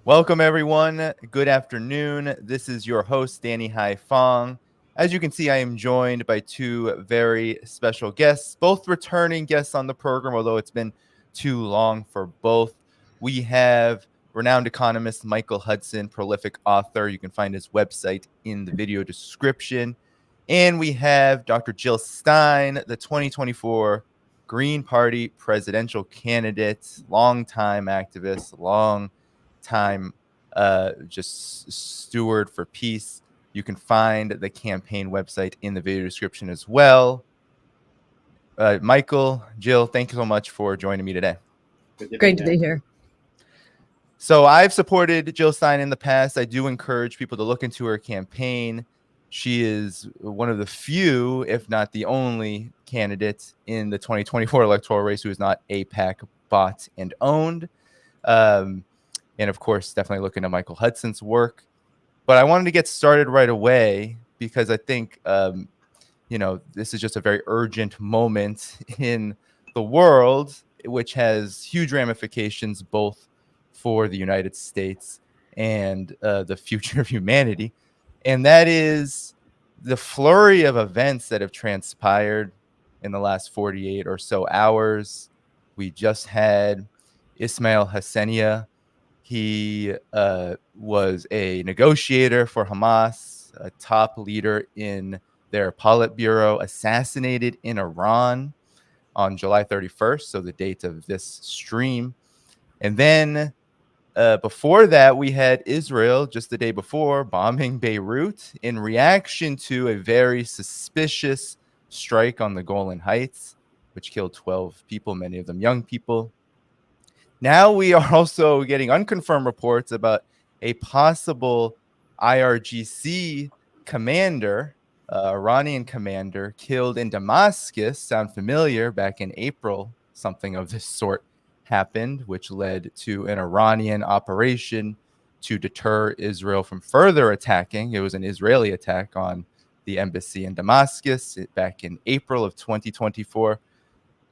Welcome, everyone. Good afternoon. This is your host, Danny Dhaiphong. As you can see, I am joined by two very special guests, both returning guests on the program, although it's been too long for both. We have renowned economist Michael Hudson, prolific author. You can find his website in the video description. And we have Dr. Jill Stein, the 2024 Green Party presidential candidate, longtime activist, long time just steward for peace. You can find the campaign website in the video description as well. Michael, Jill, thank you so much for joining me today. Great to be here. So I've supported Jill Stein in the past. I do encourage people to look into her campaign. She is one of the few, if not the only, candidate in the 2024 electoral race who is not AIPAC bought and owned. And of course, definitely looking at Michael Hudson's work. But I wanted to get started right away because I think, this is just a very urgent moment in the world, which has huge ramifications both for the United States and the future of humanity. And that is the flurry of events that have transpired in the last 48 or so hours. We just had Ismail Hassania. He was a negotiator for Hamas, a top leader in their Politburo, assassinated in Iran on July 31st, so the date of this stream. And then before that, we had Israel just the day before bombing Beirut in reaction to a very suspicious strike on the Golan Heights, which killed 12 people, many of them young people. Now we are also getting unconfirmed reports about a possible IRGC commander, Iranian commander, killed in Damascus. Sound familiar? Back in April, something of this sort happened, which led to an Iranian operation to deter Israel from further attacking. It was an Israeli attack on the embassy in Damascus back in April of 2024.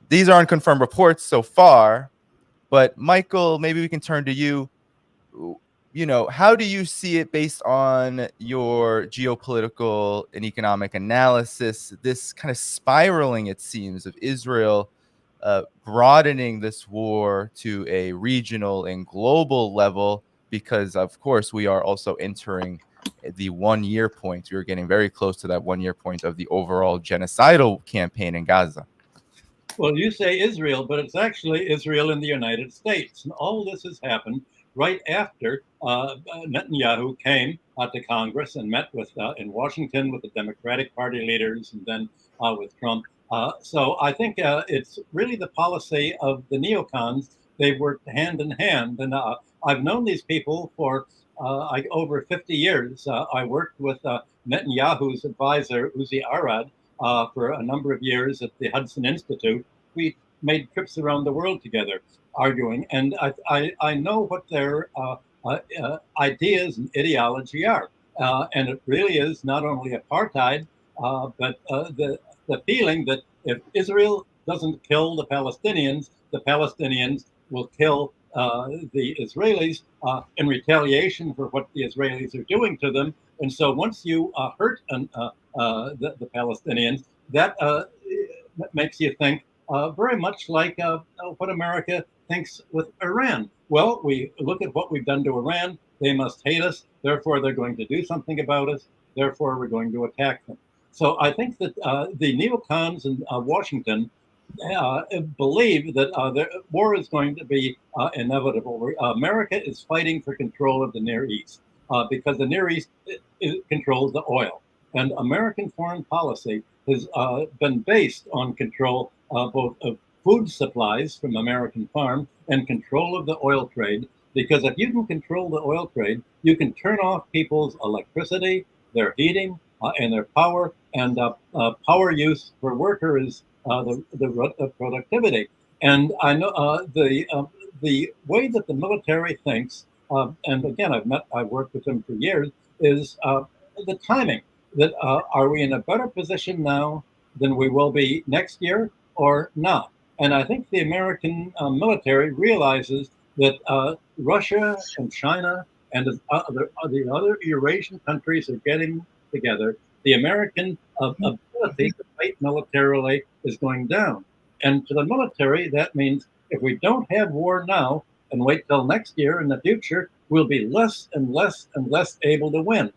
These are unconfirmed reports so far. But Michael, maybe we can turn to you. How do you see it based on your geopolitical and economic analysis, this kind of spiraling, it seems, of Israel broadening this war to a regional and global level? Because, of course, we are also entering the 1 year point. We're getting very close to that 1 year point of the overall genocidal campaign in Gaza. Well, you say Israel, but it's actually Israel and the United States. And all this has happened right after Netanyahu came to Congress and met with in Washington with the Democratic Party leaders and then with Trump. So I think it's really the policy of the neocons. They've worked hand in hand. And I've known these people for over 50 years. I worked with Netanyahu's advisor, Uzi Arad, for a number of years at the Hudson Institute. We made trips around the world together arguing, and I know what their ideas and ideology are. And it really is not only apartheid, but the feeling that if Israel doesn't kill the Palestinians will kill the Israelis in retaliation for what the Israelis are doing to them. And so once you hurt the Palestinians, that makes you think very much like what America thinks with Iran. Well, we look at what we've done to Iran. They must hate us. Therefore, they're going to do something about us. Therefore, we're going to attack them. So I think that the neocons in Washington believe that the war is going to be inevitable. America is fighting for control of the Near East because the Near East controls the oil. And American foreign policy has been based on control both of food supplies from American farm and control of the oil trade. Because if you can control the oil trade, you can turn off people's electricity, their heating, and their power, and power use per worker is the productivity. And I know the way that the military thinks, and again, I've worked with them for years, is the timing. That are we in a better position now than we will be next year or not? And I think the American military realizes that Russia and China and the other Eurasian countries are getting together, the American ability to fight militarily is going down. And to the military, that means if we don't have war now and wait till next year in the future, we'll be less and less and less able to win.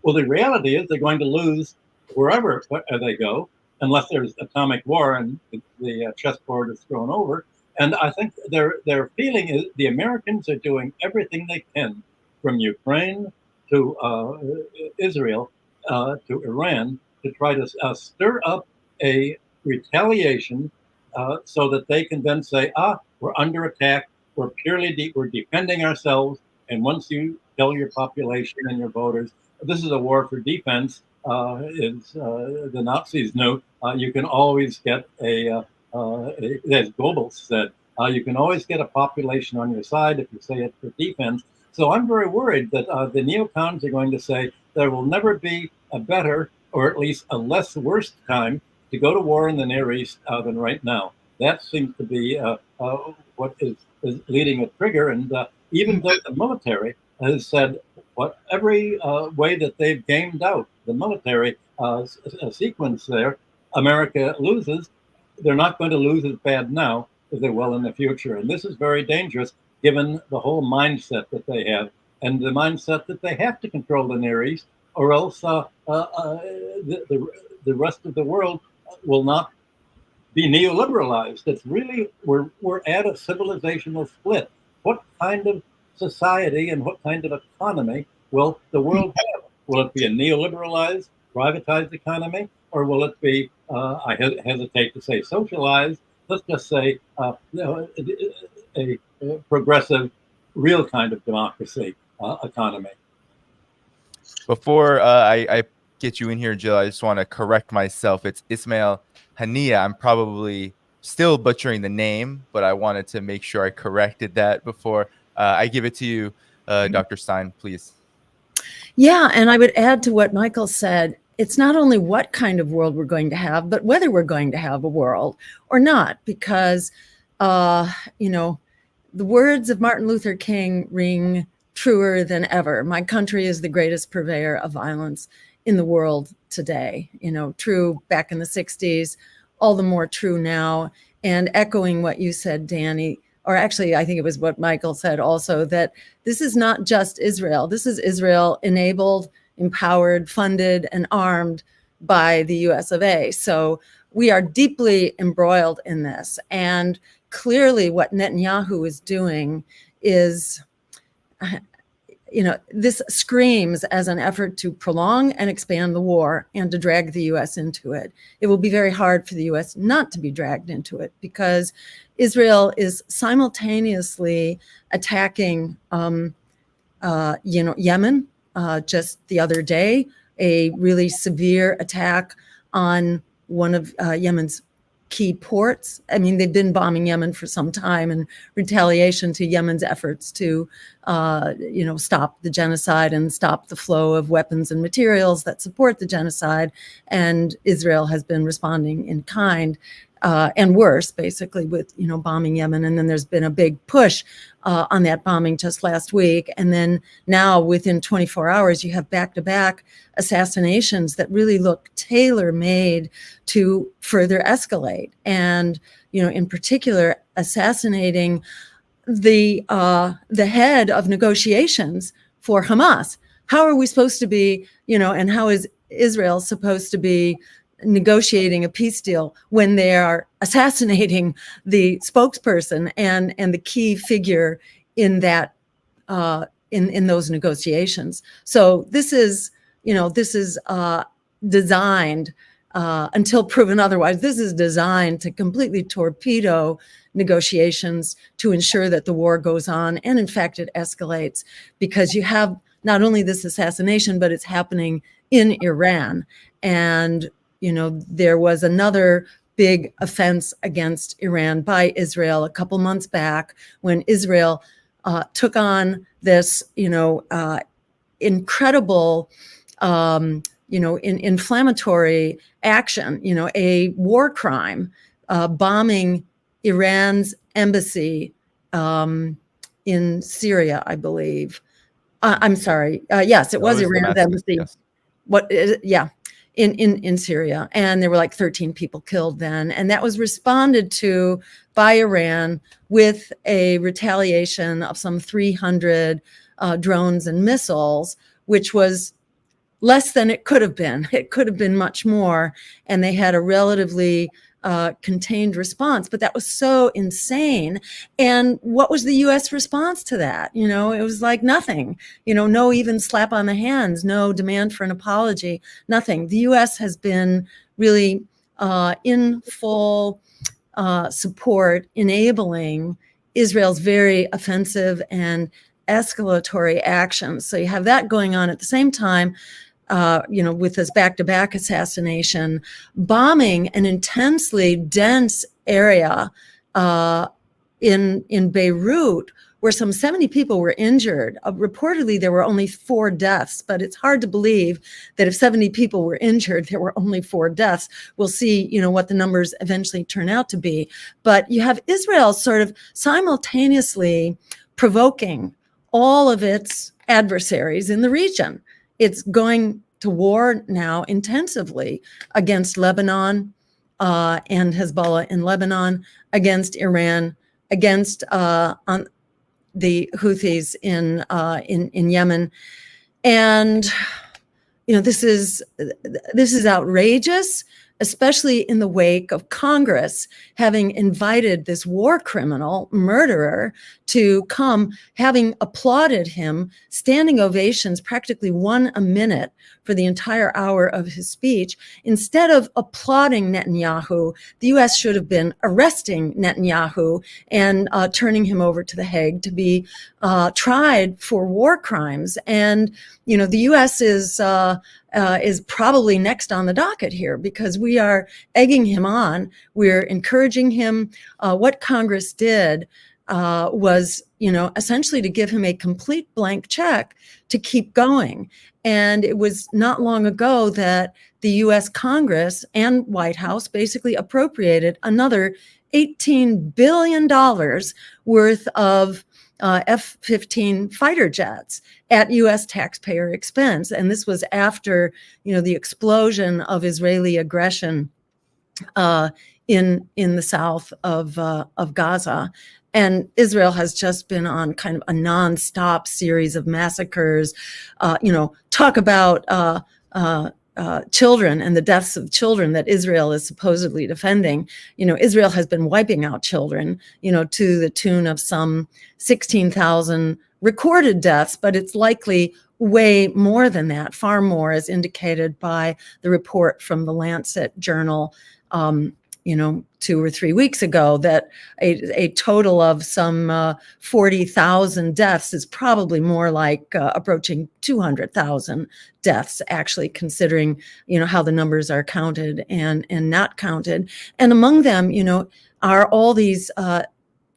Well, the reality is they're going to lose wherever they go, unless there's atomic war and the chessboard is thrown over. And I think their feeling is the Americans are doing everything they can, from Ukraine to Israel to Iran, to try to stir up a retaliation so that they can then say, we're under attack, we're we're defending ourselves. And once you tell your population and your voters, this is a war for defense, the Nazis knew, you can always get as Goebbels said, you can always get a population on your side if you say it's for defense. So I'm very worried that the neocons are going to say there will never be a better, or at least a less worse time to go to war in the Near East than right now. That seems to be what is leading a trigger. And even though the military has said, every way that they've gamed out the military sequence there, America loses, they're not going to lose as bad now as they will in the future. And this is very dangerous, given the whole mindset that they have, and the mindset that they have to control the Near East, or else the rest of the world will not be neoliberalized. It's really, we're at a civilizational split. What kind of society and what kind of economy will the world have? Will it be a neoliberalized, privatized economy, or will it be, I hesitate to say socialized, let's just say a progressive, real kind of democracy economy? Before I get you in here, Jill, I just want to correct myself. It's Ismail Hania. I'm probably still butchering the name, but I wanted to make sure I corrected that before I give it to you, Dr. Stein, please. Yeah, and I would add to what Michael said. It's not only what kind of world we're going to have, but whether we're going to have a world or not, because, you know, the words of Martin Luther King ring truer than ever. My country is the greatest purveyor of violence in the world today. You know, true back in the 60s, all the more true now. And echoing what you said, Danny, or actually, I think it was what Michael said also, that this is not just Israel. This is Israel enabled, empowered, funded, and armed by the US of A. So we are deeply embroiled in this. And clearly what Netanyahu is doing is, you know, this screams as an effort to prolong and expand the war and to drag the US into it. It will be very hard for the US not to be dragged into it, because Israel is simultaneously attacking, you know, Yemen. Just the other day, a really severe attack on one of Yemen's key ports. I mean, they've been bombing Yemen for some time in retaliation to Yemen's efforts to, you know, stop the genocide and stop the flow of weapons and materials that support the genocide. And Israel has been responding in kind, and worse, basically, with, you know, bombing Yemen. And then there's been a big push on that bombing just last week. And then now within 24 hours, you have back-to-back assassinations that really look tailor-made to further escalate. And, you know, in particular, assassinating the head of negotiations for Hamas. How are we supposed to be, you know, and how is Israel supposed to be negotiating a peace deal when they are assassinating the spokesperson and the key figure in that in those negotiations? So this is, you know, this is designed, until proven otherwise, this is designed to completely torpedo negotiations to ensure that the war goes on, and in fact it escalates, because you have not only this assassination, but it's happening in Iran. And you know, there was another big offense against Iran by Israel a couple months back, when Israel took on this, you know, incredible, you know, inflammatory action, you know, a war crime, bombing Iran's embassy in Syria, I believe. I'm sorry. Yes, it was Iran's embassy. Yes. In Syria, and there were like 13 people killed then, and that was responded to by Iran with a retaliation of some 300 drones and missiles, which was less than it could have been. It could have been much more, and they had a relatively contained response, but that was so insane. And what was the U.S. response to that? You know, it was like nothing, you know, no even slap on the hands, no demand for an apology, nothing. The U.S. has been really in full support, enabling Israel's very offensive and escalatory actions. So you have that going on at the same time. You know, with this back-to-back assassination, bombing an intensely dense area in Beirut, where some 70 people were injured. Reportedly, there were only 4 deaths, but it's hard to believe that if 70 people were injured, there were only 4 deaths. We'll see, you know, what the numbers eventually turn out to be. But you have Israel sort of simultaneously provoking all of its adversaries in the region. It's going to war now intensively against Lebanon and Hezbollah in Lebanon, against Iran, against on the Houthis in Yemen, and you know, this is outrageous, especially in the wake of Congress having invited this war criminal, murderer, to come, having applauded him, standing ovations, practically 1 a minute for the entire hour of his speech. Instead of applauding Netanyahu, the U.S. should have been arresting Netanyahu and turning him over to The Hague to be tried for war crimes. And, you know, the U.S. is probably next on the docket here, because we are egging him on. We're encouraging him. What Congress did was, you know, essentially to give him a complete blank check to keep going. And it was not long ago that the U.S. Congress and White House basically appropriated another $18 billion worth of F-15 fighter jets at U.S. taxpayer expense. And this was after, you know, the explosion of Israeli aggression in the south of Gaza. And Israel has just been on kind of a nonstop series of massacres. You know, talk about children and the deaths of children that Israel is supposedly defending. You know, Israel has been wiping out children, you know, to the tune of some 16,000 recorded deaths, but it's likely way more than that, far more, as indicated by the report from the Lancet journal, you know, 2 or 3 weeks ago, that a total of some 40,000 deaths is probably more like approaching 200,000 deaths, actually, considering, you know, how the numbers are counted and not counted. And among them, you know, are all these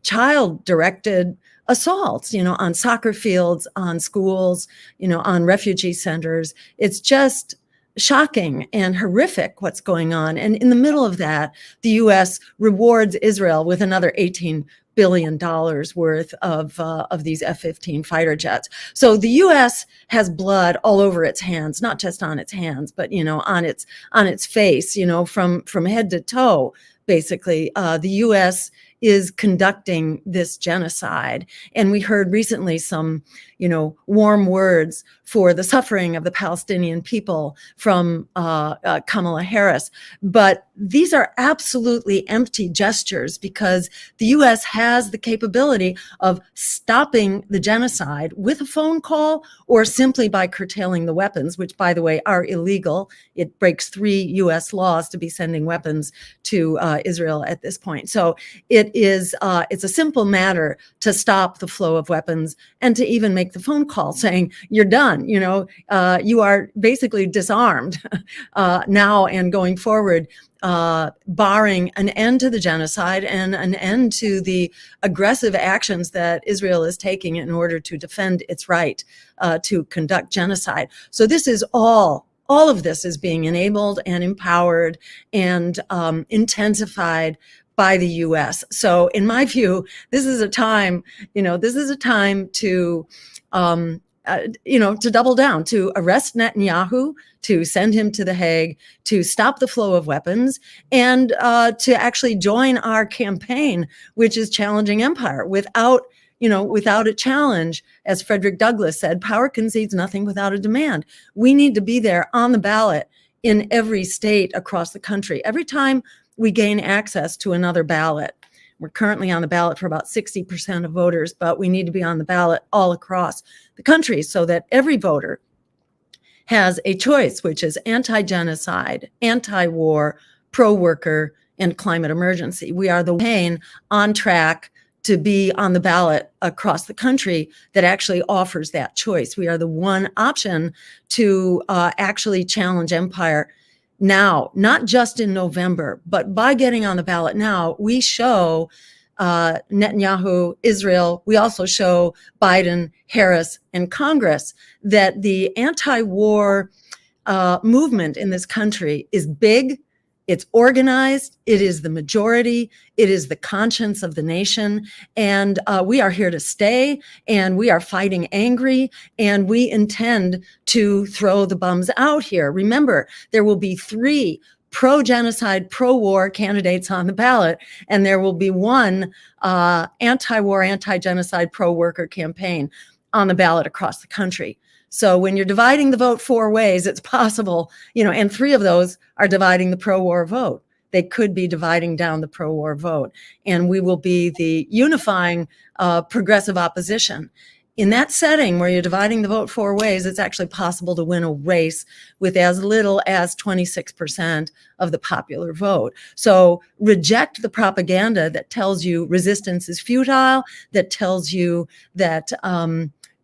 child-directed assaults, you know, on soccer fields, on schools, you know, on refugee centers. It's just shocking and horrific what's going on. And in the middle of that, the U.S. rewards Israel with another $18 billion worth of these F-15 fighter jets. So the U.S. has blood all over its hands, not just on its hands, but, you know, on its face, you know, from head to toe. Basically, the U.S. is conducting this genocide. And we heard recently some, you know, warm words for the suffering of the Palestinian people from Kamala Harris. But these are absolutely empty gestures, because the U.S. has the capability of stopping the genocide with a phone call or simply by curtailing the weapons, which, by the way, are illegal. It breaks 3 U.S. laws to be sending weapons to Israel at this point. So it's a simple matter to stop the flow of weapons and to even make the phone call saying, you're done, you know, you are basically disarmed now and going forward, barring an end to the genocide and an end to the aggressive actions that Israel is taking in order to defend its right to conduct genocide. So this is all of this is being enabled and empowered and intensified by the U.S. So in my view, this is a time, this is a time to, to double down, to arrest Netanyahu, to send him to The Hague, to stop the flow of weapons, and to actually join our campaign, which is challenging empire. Without a challenge, as Frederick Douglass said, power concedes nothing without a demand. We need to be there on the ballot in every state across the country. Every time we gain access to another ballot. We're currently on the ballot for about 60% of voters, but we need to be on the ballot all across the country so that every voter has a choice, which is anti-genocide, anti-war, pro-worker, and climate emergency. We are the campaign on track to be on the ballot across the country that actually offers that choice. We are the one option to actually challenge empire now, not just in November, but by getting on the ballot now, we show Netanyahu, Israel, we also show Biden, Harris, and Congress that the anti-war movement in this country is big, it's organized, it is the majority, it is the conscience of the nation, and we are here to stay, and we are fighting angry, and we intend to throw the bums out here. Remember, there will be 3 pro-genocide, pro-war candidates on the ballot, and there will be 1 anti-war, anti-genocide, pro-worker campaign on the ballot across the country. So when you're dividing the vote 4 ways, it's possible, and 3 of those are dividing the pro-war vote. They could be dividing down the pro-war vote, and we will be the unifying progressive opposition. In that setting where you're dividing the vote 4 ways, it's actually possible to win a race with as little as 26% of the popular vote. So reject the propaganda that tells you resistance is futile, that tells you that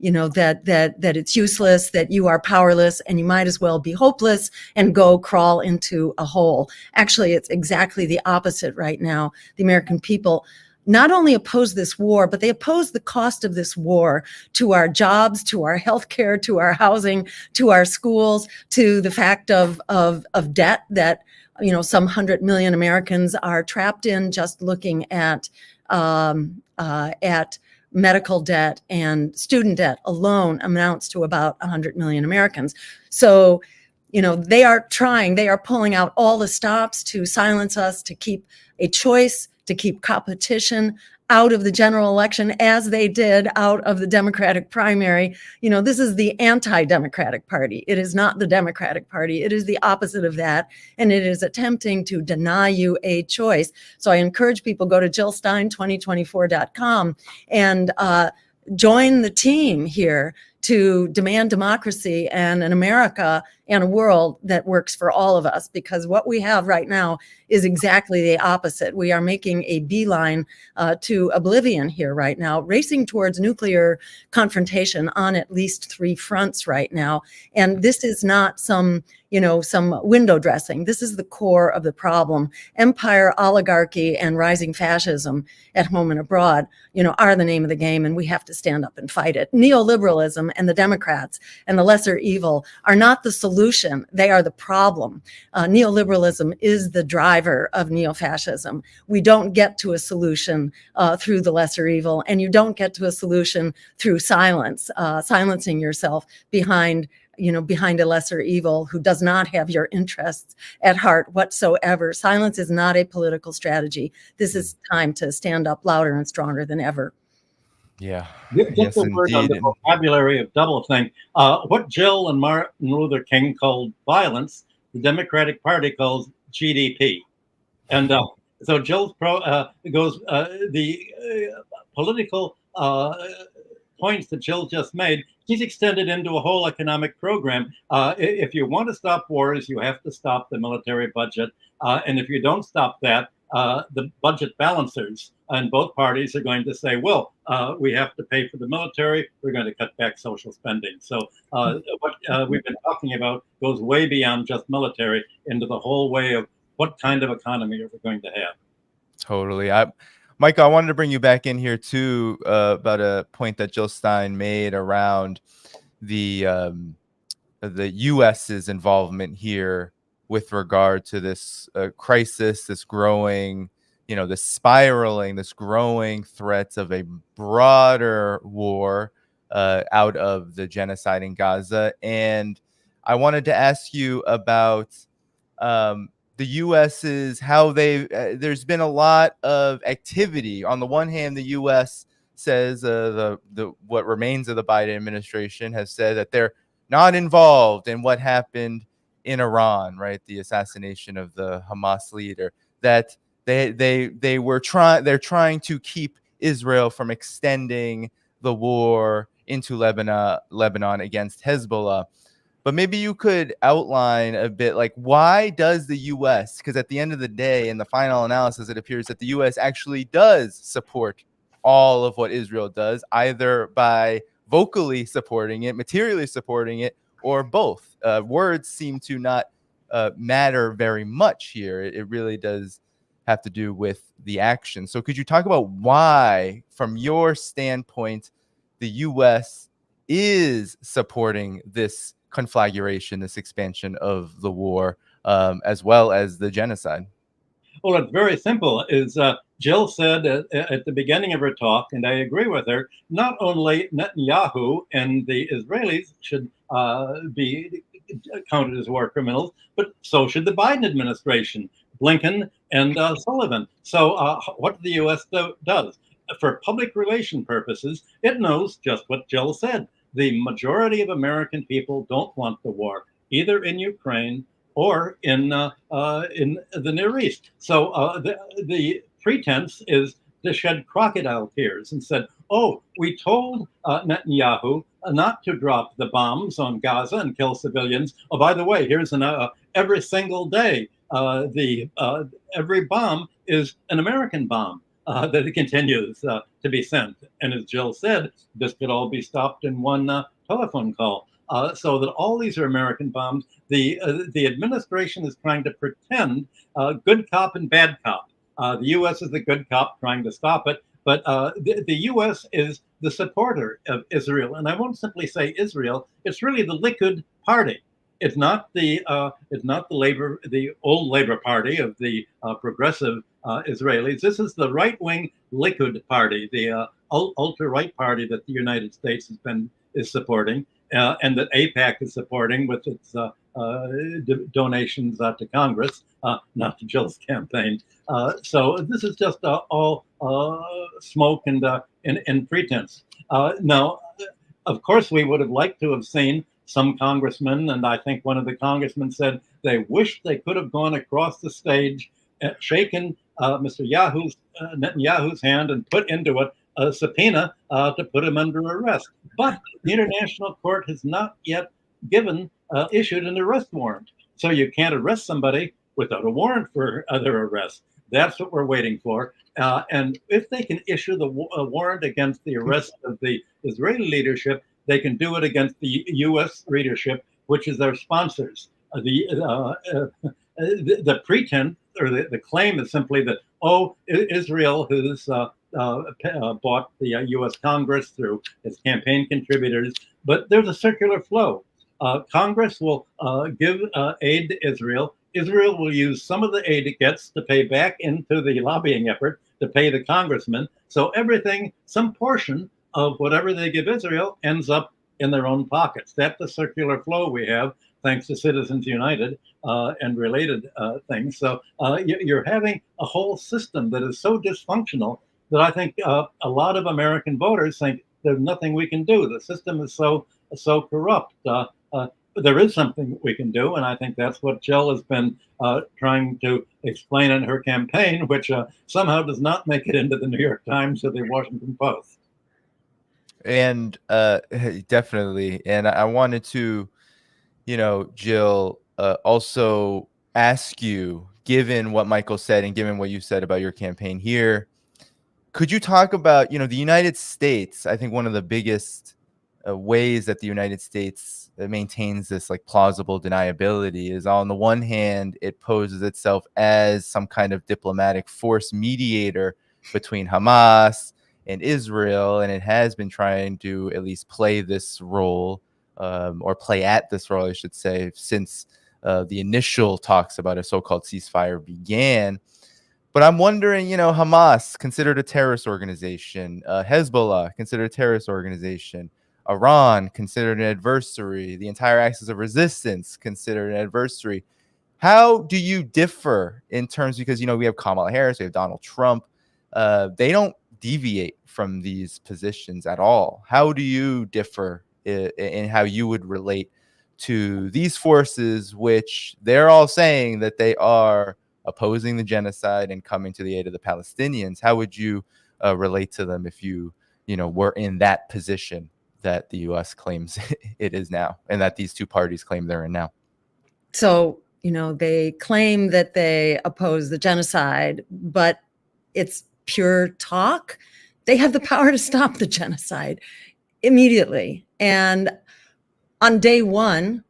that it's useless, that you are powerless, and you might as well be hopeless and go crawl into a hole. Actually, it's exactly the opposite right now. The American people not only oppose this war, but they oppose the cost of this war to our jobs, to our healthcare, to our housing, to our schools, to the fact of debt that some 100 million Americans are trapped in. Just looking at medical debt and student debt alone amounts to about 100 million Americans. So, they are pulling out all the stops to silence us, to keep a choice, to keep competition out of the general election, as they did out of the Democratic primary. This is the anti-Democratic Party. It is not the Democratic Party. It is the opposite of that. And it is attempting to deny you a choice. So I encourage people, go to JillStein2024.com and join the team here to demand democracy and an America and a world that works for all of us, because what we have right now is exactly the opposite. We are making a beeline to oblivion here right now, racing towards nuclear confrontation on at least 3 fronts right now. And this is not some window dressing. This is the core of the problem. Empire, oligarchy, and rising fascism at home and abroad, are the name of the game, and we have to stand up and fight it. Neoliberalism and the Democrats and the lesser evil are not the solution. They are the problem. Neoliberalism is the driver of neo-fascism. We don't get to a solution through the lesser evil, and you don't get to a solution through silence, silencing yourself behind a lesser evil who does not have your interests at heart whatsoever. Silence is not a political strategy. This is time to stand up louder and stronger than ever. Yeah. Just a word on the vocabulary of doublethink. What Jill and Martin Luther King called violence, the Democratic Party calls GDP. And so Jill's the political points that Jill just made, he's extended into a whole economic program. If you want to stop wars, you have to stop the military budget. And if you don't stop that, the budget balancers and both parties are going to say, well, we have to pay for the military, we're going to cut back social spending. So what we've been talking about goes way beyond just military into the whole way of what kind of economy are we going to have. Totally. Michael, I wanted to bring you back in here too about a point that Jill Stein made around the U.S.'s involvement here with regard to this crisis, this growing this spiraling, this growing threats of a broader war out of the genocide in Gaza. And I wanted to ask you about the US's, how there's been a lot of activity. On the one hand, the US says what remains of the Biden administration has said that they're not involved in what happened in Iran, right? The assassination of the Hamas leader, that they're trying to keep Israel from extending the war into Lebanon against Hezbollah. But maybe you could outline a bit, like, why does the U.S., because at the end of the day, in the final analysis, it appears that the U.S. actually does support all of what Israel does, either by vocally supporting it, materially supporting it, or both. Words seem to not matter very much here. It really does have to do with the action. So could you talk about why, from your standpoint, the U.S. is supporting this conflagration, this expansion of the war, as well as the genocide? Well, it's very simple. Jill said at the beginning of her talk, and I agree with her, not only Netanyahu and the Israelis should be counted as war criminals, but so should the Biden administration, Blinken and Sullivan. So what the U.S. does, for public relation purposes, it knows just what Jill said. The majority of American people don't want the war, either in Ukraine or in the Near East. So the pretense is to shed crocodile tears and said, oh, we told Netanyahu not to drop the bombs on Gaza and kill civilians. Oh, by the way, here's every single day, every bomb is an American bomb that it continues to be sent. And as Jill said, this could all be stopped in one telephone call. So that all these are American bombs. The administration is trying to pretend good cop and bad cop. The U.S. is the good cop trying to stop it, but the U.S. is the supporter of Israel. And I won't simply say Israel; it's really the Likud party. It's not the Labor, the old Labor Party of the progressive Israelis. This is the right-wing Likud party, the ultra-right party that the United States is supporting. And that AIPAC is supporting with its donations to Congress, not to Jill's campaign. So this is just all smoke and pretense. Now, of course, we would have liked to have seen some congressmen, and I think one of the congressmen said they wished they could have gone across the stage, shaken Mr. Netanyahu's hand and put into it a subpoena to put him under arrest. But the International Court has not yet issued an arrest warrant. So you can't arrest somebody without a warrant for their arrest. That's what we're waiting for. And if they can issue the warrant against the arrest of the Israeli leadership, they can do it against the U.S. leadership, which is their sponsors. The pretense or the claim is simply that, oh, Israel has bought the U.S. Congress through its campaign contributors, but there's a circular flow. Congress will give aid to Israel. Israel will use some of the aid it gets to pay back into the lobbying effort to pay the congressmen. So everything, some portion of whatever they give Israel ends up in their own pockets. That's the circular flow we have, thanks to Citizens United and related things. So you're having a whole system that is so dysfunctional that I think a lot of American voters think there's nothing we can do. The system is so corrupt. There is something we can do, and I think that's what Jill has been trying to explain in her campaign, which somehow does not make it into the New York Times or the Washington Post. And definitely. And I wanted to, Jill, also ask you, given what Michael said and given what you said about your campaign here, could you talk about, the United States? I think one of the biggest ways that the United States maintains this like plausible deniability is, on the one hand, it poses itself as some kind of diplomatic force mediator between Hamas and Israel, and it has been trying to at least play this role, or play at this role, I should say, since the initial talks about a so-called ceasefire began. But I'm wondering, Hamas considered a terrorist organization, Hezbollah considered a terrorist organization, Iran considered an adversary, the entire axis of resistance considered an adversary. How do you differ in terms, because, we have Kamala Harris, we have Donald Trump. They don't deviate from these positions at all. How do you differ in how you would relate to these forces, which they're all saying that they are opposing the genocide and coming to the aid of the Palestinians? How would you relate to them if you were in that position that the U.S. claims it is now, and that these two parties claim they're in now? So, they claim that they oppose the genocide, but it's pure talk. They have the power to stop the genocide immediately. And on day one,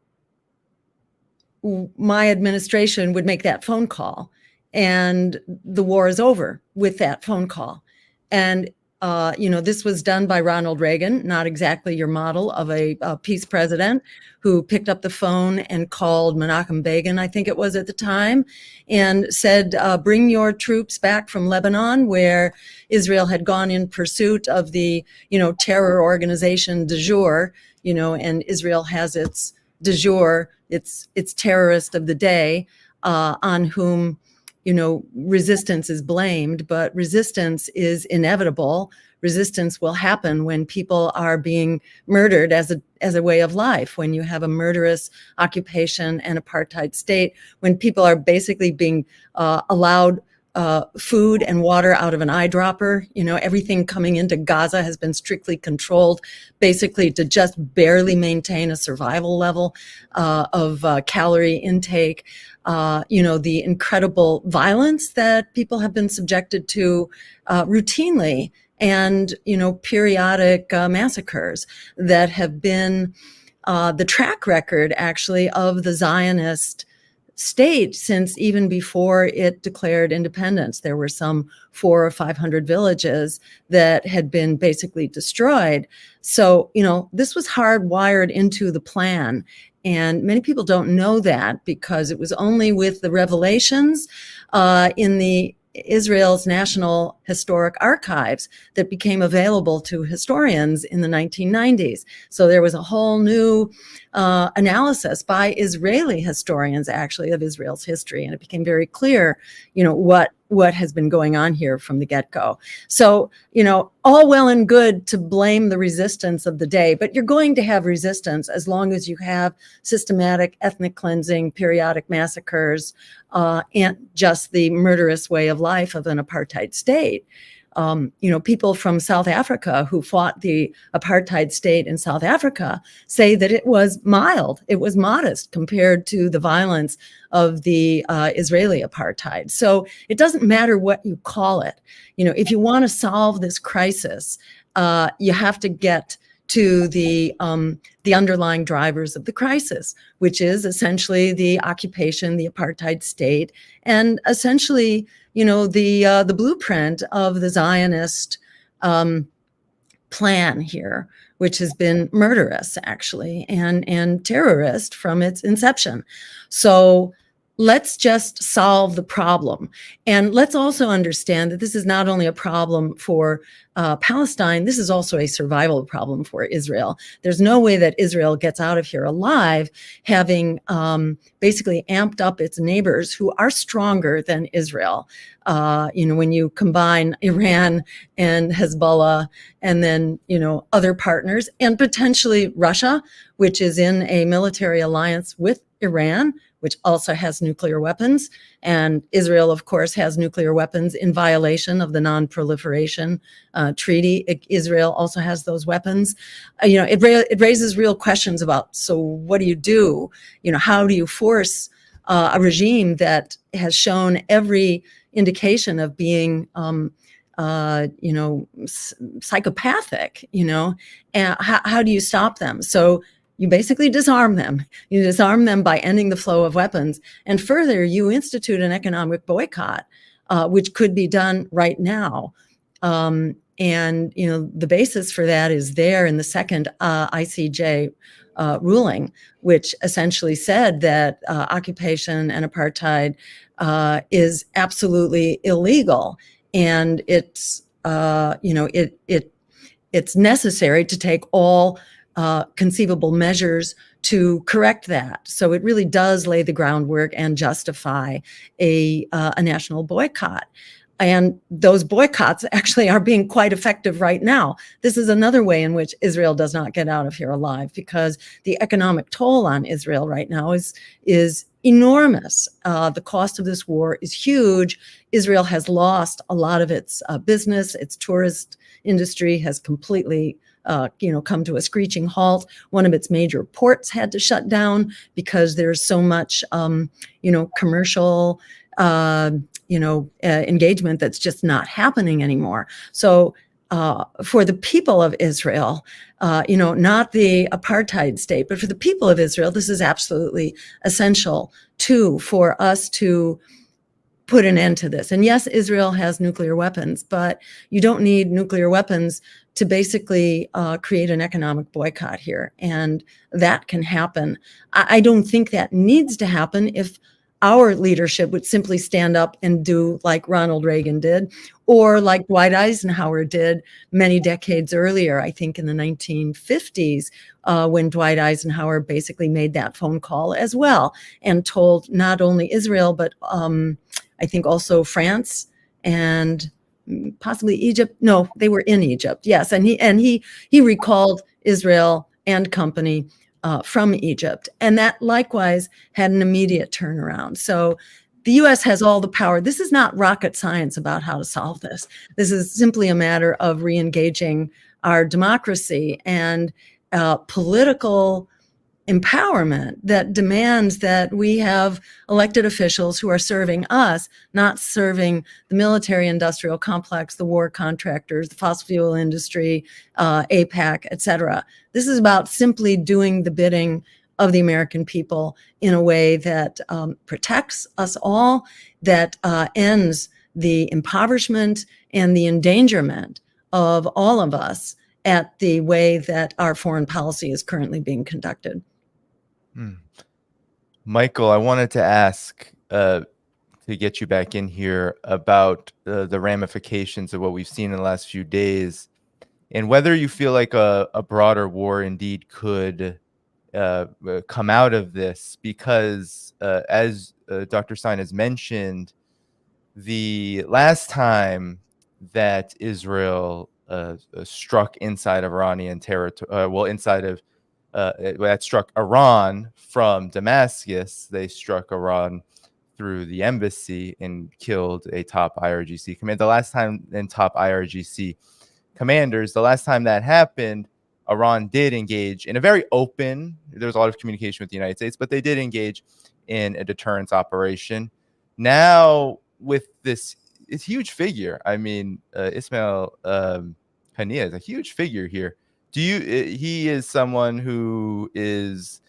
my administration would make that phone call, and the war is over with that phone call. And this was done by Ronald Reagan, not exactly your model of a peace president, who picked up the phone and called Menachem Begin, I think it was at the time, and said, bring your troops back from Lebanon, where Israel had gone in pursuit of the, terror organization du jour, and Israel has its du jour, its terrorist of the day, on whom resistance is blamed, but resistance is inevitable. Resistance will happen when people are being murdered as a way of life, when you have a murderous occupation and apartheid state, when people are basically being allowed food and water out of an eyedropper. Everything coming into Gaza has been strictly controlled, basically to just barely maintain a survival level of calorie intake. The incredible violence that people have been subjected to routinely, and, periodic massacres that have been the track record, actually, of the Zionist state since even before it declared independence. There were some 400 or 500 villages that had been basically destroyed. So, this was hardwired into the plan. And many people don't know that, because it was only with the revelations in the Israel's National Historic Archives that became available to historians in the 1990s. So there was a whole new analysis by Israeli historians, actually, of Israel's history, and it became very clear, what has been going on here from the get-go. So, all well and good to blame the resistance of the day, but you're going to have resistance as long as you have systematic ethnic cleansing, periodic massacres, and just the murderous way of life of an apartheid state. People from South Africa who fought the apartheid state in South Africa say that it was mild, it was modest compared to the violence of the Israeli apartheid. So it doesn't matter what you call it. If you want to solve this crisis, you have to get to the underlying drivers of the crisis, which is essentially the occupation, the apartheid state, and essentially, the blueprint of the Zionist plan here, which has been murderous, actually, and terrorist from its inception. So let's just solve the problem. And let's also understand that this is not only a problem for Palestine, this is also a survival problem for Israel. There's no way that Israel gets out of here alive, having basically amped up its neighbors who are stronger than Israel. When you combine Iran and Hezbollah, and then, other partners, and potentially Russia, which is in a military alliance with Iran, which also has nuclear weapons. And Israel, of course, has nuclear weapons in violation of the non-proliferation treaty. Israel also has those weapons. It raises real questions about, so what do you do? How do you force a regime that has shown every indication of being psychopathic, and how do you stop them? So you basically disarm them. You disarm them by ending the flow of weapons. And further, you institute an economic boycott, which could be done right now. And, the basis for that is there in the second ICJ ruling, which essentially said that occupation and apartheid is absolutely illegal, and it's it's necessary to take all conceivable measures to correct that. So it really does lay the groundwork and justify a national boycott. And those boycotts actually are being quite effective right now. This is another way in which Israel does not get out of here alive, because the economic toll on Israel right now is enormous. The cost of this war is huge. Israel has lost a lot of its business. Its tourist industry has completely come to a screeching halt. One of its major ports had to shut down because there's so much, commercial, engagement that's just not happening anymore. So for the people of Israel, not the apartheid state, but for the people of Israel, this is absolutely essential for us to put an end to this. And yes, Israel has nuclear weapons, but you don't need nuclear weapons to basically create an economic boycott here. And that can happen. I don't think that needs to happen if our leadership would simply stand up and do like Ronald Reagan did, or like Dwight Eisenhower did many decades earlier, I think in the 1950s, when Dwight Eisenhower basically made that phone call as well and told not only Israel, but I think also France and possibly Egypt. No, they were in Egypt. Yes, and he recalled Israel and company from Egypt, and that likewise had an immediate turnaround. So the U.S. has all the power. This is not rocket science about how to solve this. This is simply a matter of re-engaging our democracy and political empowerment that demands that we have elected officials who are serving us, not serving the military-industrial complex, the war contractors, the fossil fuel industry, AIPAC, et cetera. This is about simply doing the bidding of the American people in a way that protects us all, that ends the impoverishment and the endangerment of all of us at the way that our foreign policy is currently being conducted. Michael, I wanted to ask to get you back in here about the ramifications of what we've seen in the last few days, and whether you feel like a broader war indeed could come out of this, because as Dr. Stein has mentioned, the last time that Israel struck inside of Iranian territory, that struck Iran from Damascus, they struck Iran through the embassy and killed a top IRGC commander. The last time that happened, Iran did engage in a very open, there was a lot of communication with the United States, but they did engage in a deterrence operation. Now, with this huge figure, I mean, Ismail Haniyeh is a huge figure here. He is someone who is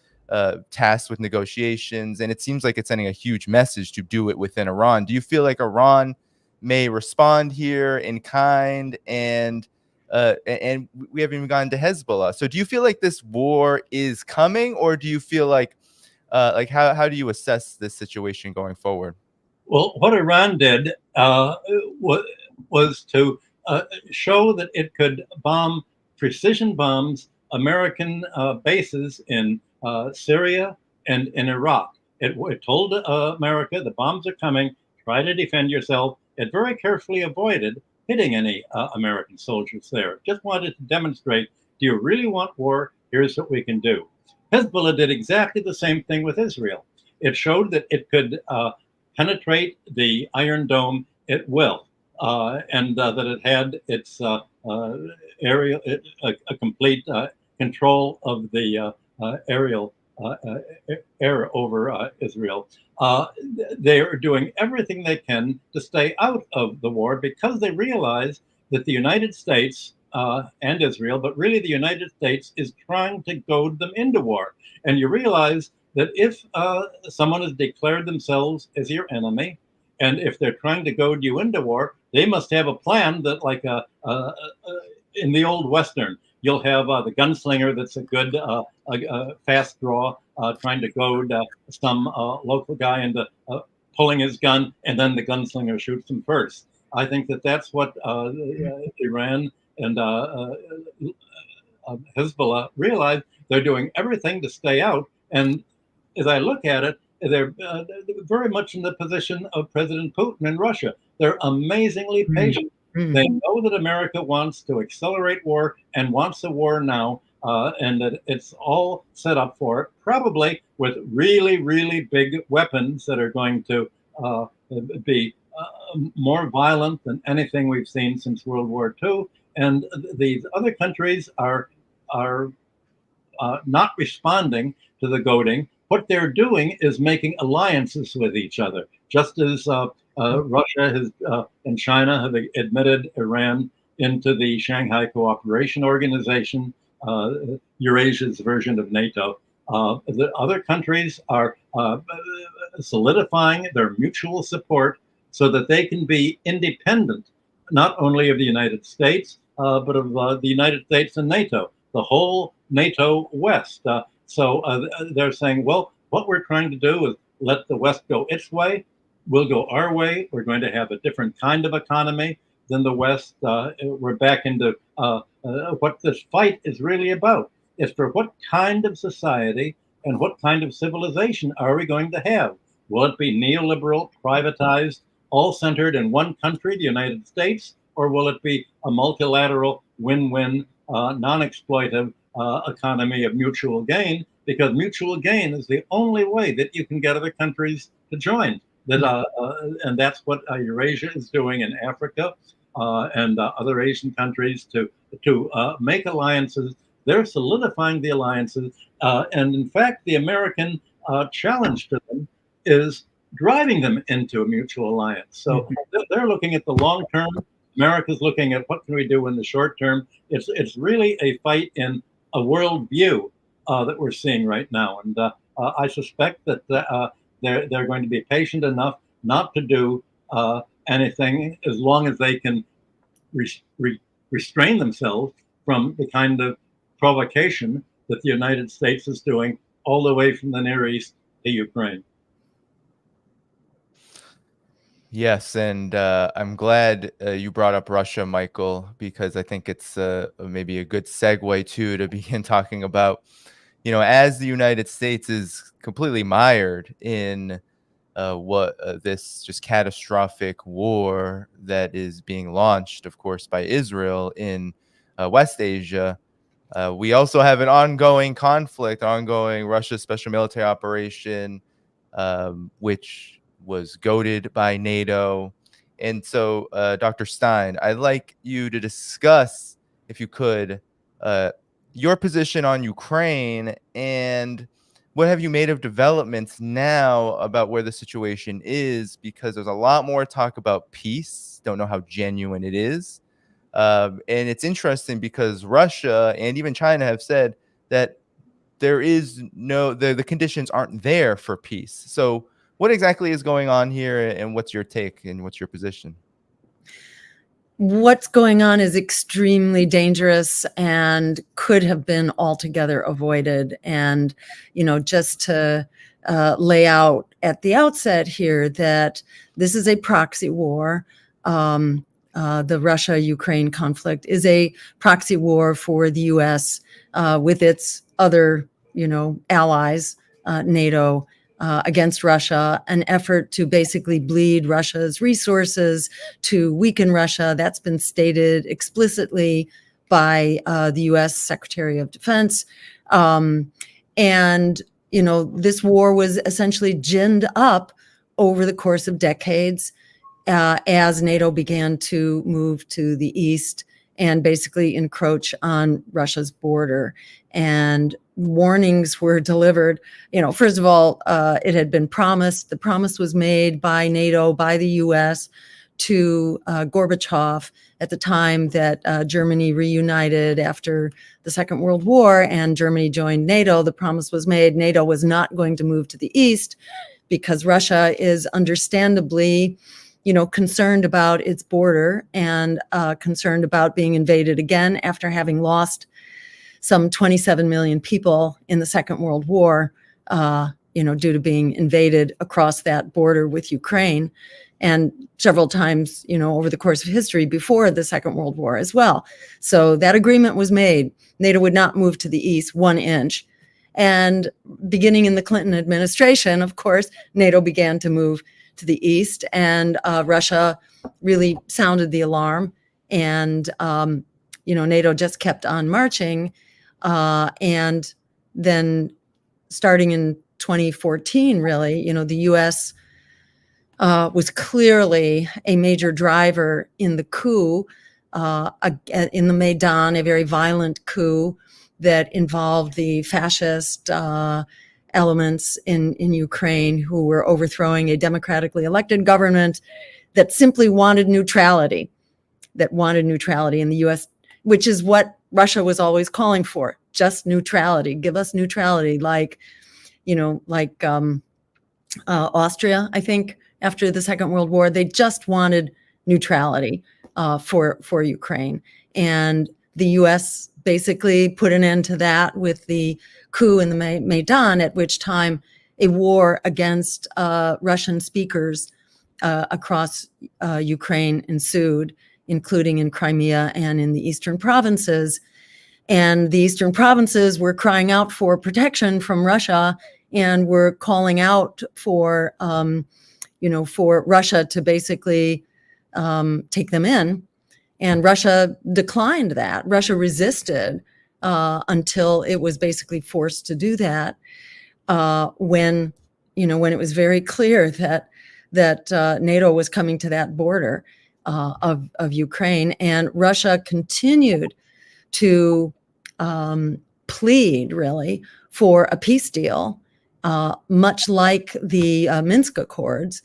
tasked with negotiations, and it seems like it's sending a huge message to do it within Iran. Do you feel like Iran may respond here in kind? And we haven't even gotten to Hezbollah. So do you feel like this war is coming, or do you feel like how do you assess this situation going forward? Well, what Iran did was to show that it could bomb precision bombs American bases in Syria and in Iraq. It told America the bombs are coming, try to defend yourself. It very carefully avoided hitting any American soldiers there. Just wanted to demonstrate, do you really want war? Here's what we can do. Hezbollah did exactly the same thing with Israel. It showed that it could penetrate the Iron Dome at will, and that it had its aerial, a complete control of the aerial air over Israel. They are doing everything they can to stay out of the war because they realize that the United States and Israel, but really the United States, is trying to goad them into war. And you realize that if someone has declared themselves as your enemy, and if they're trying to goad you into war, they must have a plan that, like in the old Western, you'll have the gunslinger that's a good fast draw, trying to goad some local guy into pulling his gun, and then the gunslinger shoots him first. I think that that's what Iran and Hezbollah realized. They're doing everything to stay out. And as I look at it, they're very much in the position of President Putin in Russia. They're amazingly patient. They know that America wants to accelerate war and wants a war now, and that it's all set up for it, probably with really, really big weapons that are going to be more violent than anything we've seen since World War II. And these other countries are not responding to the goading. What they're doing is making alliances with each other, just as Russia and China have admitted Iran into the Shanghai Cooperation Organization, Eurasia's version of NATO. The other countries are solidifying their mutual support so that they can be independent, not only of the United States, but of the United States and NATO, the whole NATO West. So they're saying, well, what we're trying to do is let the West go its way. We'll go our way. We're going to have a different kind of economy than the West. We're back into what this fight is really about. It's for what kind of society and what kind of civilization are we going to have? Will it be neoliberal, privatized, all centered in one country, the United States, or will it be a multilateral, win-win, non-exploitive economy of mutual gain? Because mutual gain is the only way that you can get other countries to join. And that's what Eurasia is doing in Africa and other Asian countries to make alliances. They're solidifying the alliances. And in fact, the American challenge to them is driving them into a mutual alliance. So they're looking at the long term. America's looking at what can we do in the short term. It's really a fight in a world view that we're seeing right now. And I suspect that they're going to be patient enough not to do anything as long as they can restrain themselves from the kind of provocation that the United States is doing all the way from the Near East to Ukraine. Yes, and I'm glad you brought up Russia, Michael, because I think it's maybe a good segue too to begin talking about, as the United States is completely mired in this just catastrophic war that is being launched, of course, by Israel in West Asia. We also have an ongoing conflict, ongoing Russia special military operation, which was goaded by NATO. And so, Dr. Stein, I'd like you to discuss, if you could, your position on Ukraine and what have you made of developments now about where the situation is, because there's a lot more talk about peace. Don't know how genuine it is. And it's interesting because Russia and even China have said that there is the conditions aren't there for peace. So what exactly is going on here, and what's your take and what's your position? What's going on is extremely dangerous and could have been altogether avoided. And, just to lay out at the outset here that this is a proxy war. The Russia-Ukraine conflict is a proxy war for the U.S. With its other, allies, NATO, against Russia, an effort to basically bleed Russia's resources, to weaken Russia. That's been stated explicitly by the U.S. Secretary of Defense. This war was essentially ginned up over the course of decades as NATO began to move to the east and basically encroach on Russia's border. And warnings were delivered. First of all, it had been promised. The promise was made by NATO, by the U.S. to Gorbachev at the time that Germany reunited after the Second World War and Germany joined NATO. The promise was made. NATO was not going to move to the east because Russia is understandably concerned about its border and concerned about being invaded again after having lost some 27 million people in the Second World War, due to being invaded across that border with Ukraine, and several times, over the course of history before the Second World War as well. So that agreement was made. NATO would not move to the east 1 inch. And beginning in the Clinton administration, of course, NATO began to move to the east, and Russia really sounded the alarm. And, NATO just kept on marching. And then starting in 2014, really, the U.S. Was clearly a major driver in the coup, in the Maidan, a very violent coup that involved the fascist elements in Ukraine, who were overthrowing a democratically elected government that simply wanted neutrality in the U.S., which is what Russia was always calling for, just neutrality. Give us neutrality, like Austria, I think, after the Second World War. They just wanted neutrality for Ukraine. And the U.S. basically put an end to that with the coup in the Maidan, at which time a war against Russian speakers across Ukraine ensued, including in Crimea and in the eastern provinces. And the eastern provinces were crying out for protection from Russia and were calling out for, for Russia to basically take them in. And Russia declined that. Russia resisted until it was basically forced to do that when it was very clear that NATO was coming to that border of Ukraine. And Russia continued to plead, really, for a peace deal, much like the Minsk Accords.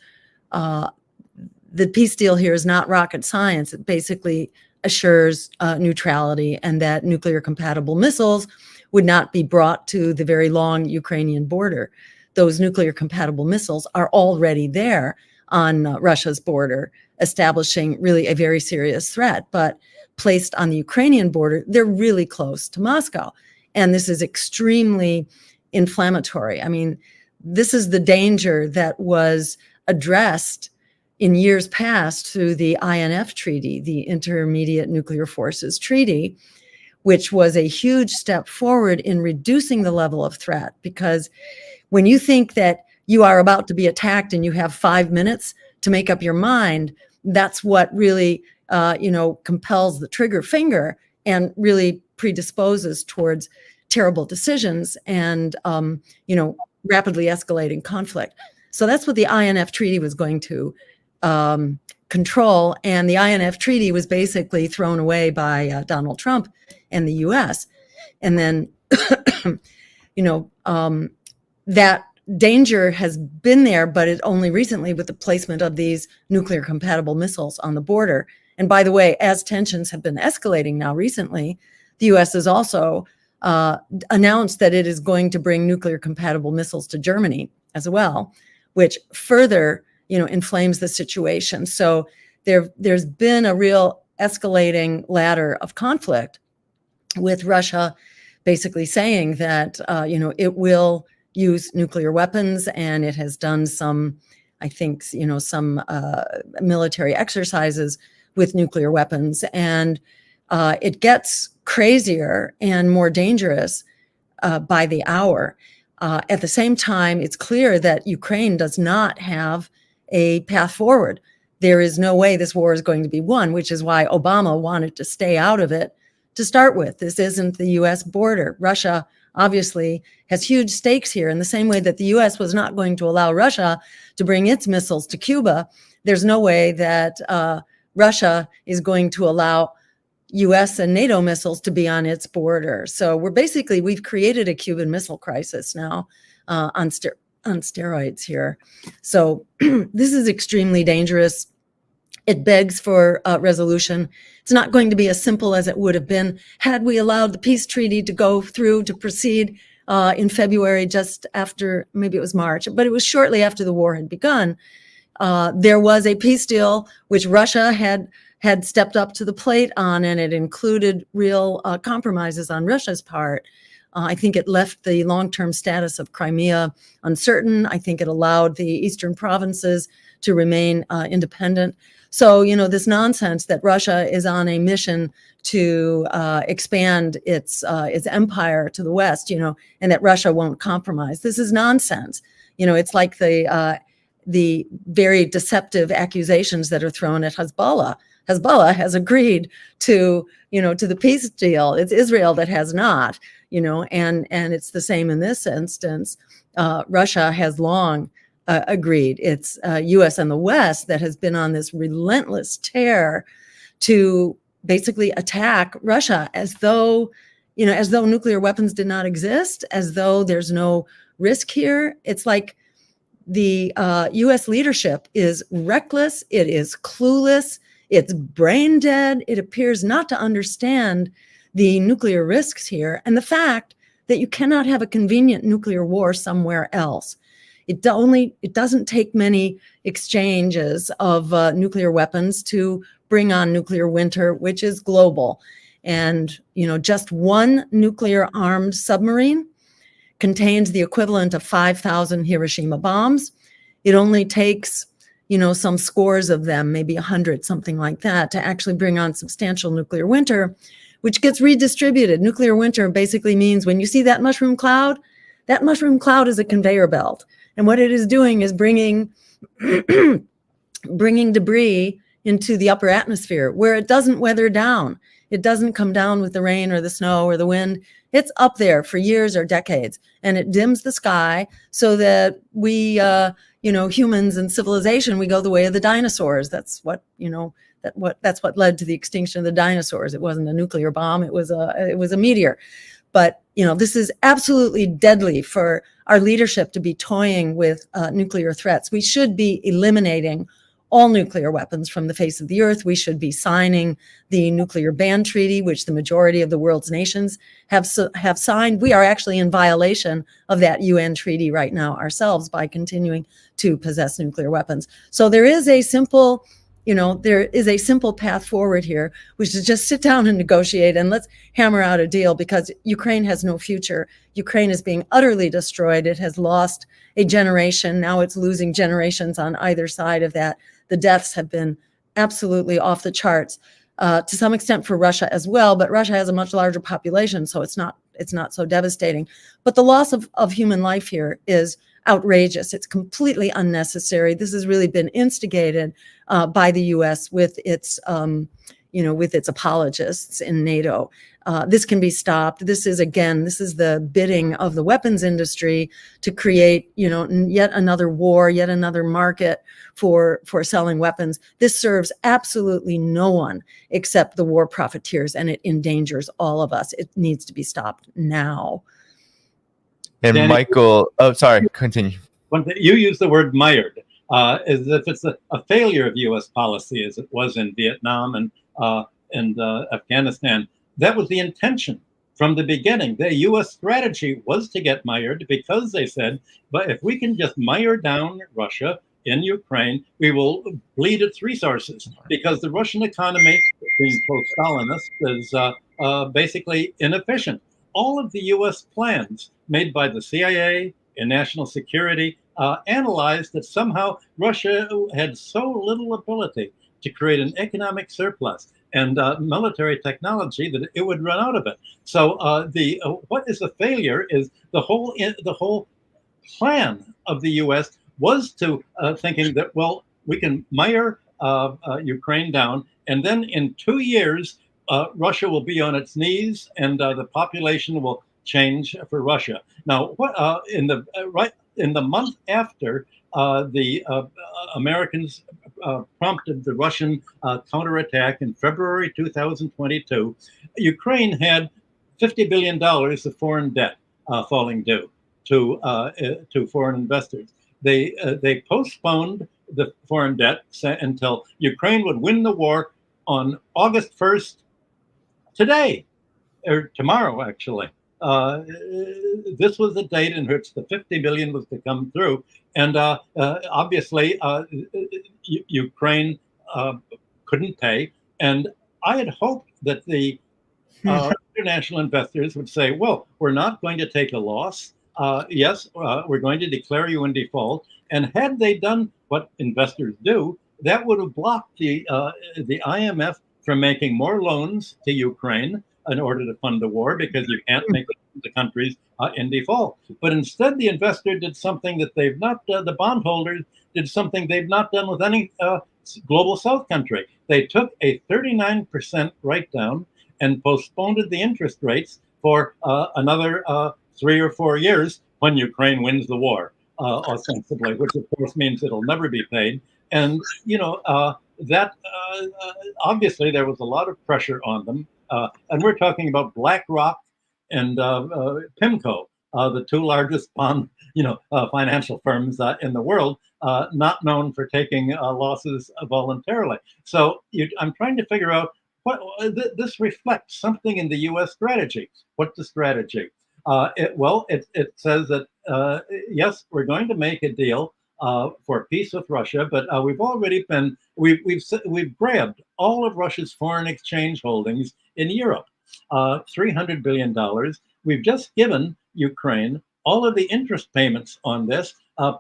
The peace deal here is not rocket science. It basically assures neutrality, and that nuclear compatible missiles would not be brought to the very long Ukrainian border. Those nuclear compatible missiles are already there on Russia's border, establishing really a very serious threat. But placed on the Ukrainian border, they're really close to Moscow. And this is extremely inflammatory. I mean, this is the danger that was addressed in years past through the INF Treaty, the Intermediate Nuclear Forces Treaty, which was a huge step forward in reducing the level of threat. Because when you think that you are about to be attacked and you have 5 minutes to make up your mind, that's what really, compels the trigger finger and really predisposes towards terrible decisions and, rapidly escalating conflict. So that's what the INF Treaty was going to control. And the INF Treaty was basically thrown away by Donald Trump and the U.S. And then, that danger has been there, but it only recently with the placement of these nuclear compatible missiles on the border. And by the way, as tensions have been escalating now recently, the U.S. has also announced that it is going to bring nuclear compatible missiles to Germany as well, which further, inflames the situation. So there's been a real escalating ladder of conflict, with Russia basically saying that, it will use nuclear weapons, and it has done some, I think, some military exercises with nuclear weapons. And it gets crazier and more dangerous by the hour. At the same time, it's clear that Ukraine does not have a path forward. There is no way this war is going to be won, which is why Obama wanted to stay out of it to start with. This isn't the U.S. border. Russia obviously has huge stakes here, in the same way that the U.S. was not going to allow Russia to bring its missiles to Cuba. There's no way that Russia is going to allow U.S. and NATO missiles to be on its border. So we've created a Cuban Missile Crisis now on steroids here. So this is extremely dangerous. It begs for resolution. It's not going to be as simple as it would have been had we allowed the peace treaty to go through, to proceed in February, just after, maybe it was March, but it was shortly after the war had begun. There was a peace deal which Russia had had stepped up to the plate on, and it included real compromises on Russia's part. I think it left the long-term status of Crimea uncertain. I think it allowed the eastern provinces to remain independent. So, you know, this nonsense that Russia is on a mission to expand its empire to the west, you know, and that Russia won't compromise. This is nonsense. You know, it's like the very deceptive accusations that are thrown at Hezbollah. Hezbollah has agreed to, you know, to the peace deal. It's Israel that has not, you know, and it's the same in this instance. Russia has long agreed. It's U.S. and the West that has been on this relentless tear to basically attack Russia as though, you know, as though nuclear weapons did not exist, as though there's no risk here. It's like the U.S. leadership is reckless. It is clueless. It's brain dead. It appears not to understand the nuclear risks here and the fact that you cannot have a convenient nuclear war somewhere else. It doesn't take many exchanges of nuclear weapons to bring on nuclear winter, which is global. And, you know, just one nuclear armed submarine contains the equivalent of 5,000 Hiroshima bombs. It only takes, you know, some scores of them, maybe 100, something like that, to actually bring on substantial nuclear winter, which gets redistributed. Nuclear winter basically means when you see that mushroom cloud is a conveyor belt. And what it is doing is bringing debris into the upper atmosphere where it doesn't weather down. It doesn't come down with the rain or the snow or the wind. It's up there for years or decades, and it dims the sky so that we, you know, humans and civilization, we go the way of the dinosaurs. That's what, you know, that's what led to the extinction of the dinosaurs. It wasn't a nuclear bomb. It was a meteor. But, you know, this is absolutely deadly for our leadership to be toying with nuclear threats. We should be eliminating all nuclear weapons from the face of the earth. We should be signing the nuclear ban treaty, which the majority of the world's nations have signed. We are actually in violation of that UN treaty right now ourselves by continuing to possess nuclear weapons. So there is a simple, you know, there is a simple path forward here, which is just sit down and negotiate and let's hammer out a deal, because Ukraine has no future. Ukraine is being utterly destroyed. It has lost a generation. Now it's losing generations on either side of that. The deaths have been absolutely off the charts, to some extent for Russia as well, but Russia has a much larger population, so it's not so devastating. But the loss of human life here is outrageous. It's completely unnecessary. This has really been instigated by the U.S. with its, you know, with its apologists in NATO. This can be stopped. This is the bidding of the weapons industry to create, you know, yet another war, yet another market for selling weapons. This serves absolutely no one except the war profiteers, and it endangers all of us. It needs to be stopped now. And Danny, Michael, oh, sorry, continue. You use the word mired, as if it's a failure of U.S. policy, as it was in Vietnam and Afghanistan. That was the intention from the beginning. The U.S. strategy was to get mired, because they said, but if we can just mire down Russia in Ukraine, we will bleed its resources, because the Russian economy, being post-Stalinist, is basically inefficient. All of the U.S. plans made by the CIA and national security analyzed that somehow Russia had so little ability to create an economic surplus and military technology that it would run out of it. So what is a failure is the whole plan of the U.S. was to thinking that, well, we can mire Ukraine down, and then in 2 years, Russia will be on its knees, and the population will change for Russia. Now, what in the month after the Americans prompted the Russian counterattack in February 2022, Ukraine had $50 billion of foreign debt falling due to foreign investors. They postponed the foreign debt until Ukraine would win the war on August 1st, today, or tomorrow, actually. This was the date in which the 50 billion was to come through. And obviously, Ukraine couldn't pay. And I had hoped that the international investors would say, well, we're not going to take a loss. Yes, we're going to declare you in default. And had they done what investors do, that would have blocked the IMF from making more loans to Ukraine in order to fund the war, because you can't make the countries in default. But instead, the investor did something that they've not done. The bondholders did something they've not done with any global South country. They took a 39% write-down and postponed the interest rates for another 3 or 4 years when Ukraine wins the war, ostensibly, which of course means it'll never be paid. And, you know, that obviously there was a lot of pressure on them. And we're talking about BlackRock and PIMCO, the two largest financial firms in the world, not known for taking losses voluntarily. So I'm trying to figure out what this reflects something in the U.S. strategy. What's the strategy? It says that yes, we're going to make a deal for peace with Russia, but we've grabbed all of Russia's foreign exchange holdings in Europe, $300 billion. We've just given Ukraine all of the interest payments on this.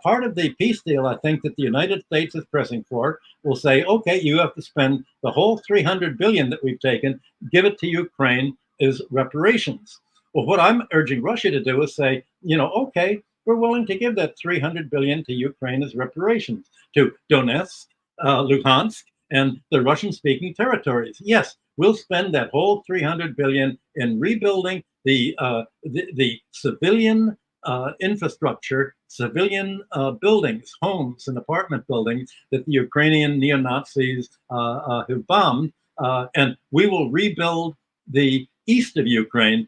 Part of the peace deal, I think, that the United States is pressing for will say, okay, you have to spend the whole $300 billion that we've taken, give it to Ukraine as reparations. Well, what I'm urging Russia to do is say, okay, we're willing to give that $300 billion to Ukraine as reparations to Donetsk, Luhansk, and the Russian-speaking territories. Yes, we'll spend that whole $300 billion in rebuilding the civilian infrastructure, civilian buildings, homes and apartment buildings that the Ukrainian neo-Nazis have bombed, and we will rebuild the east of Ukraine,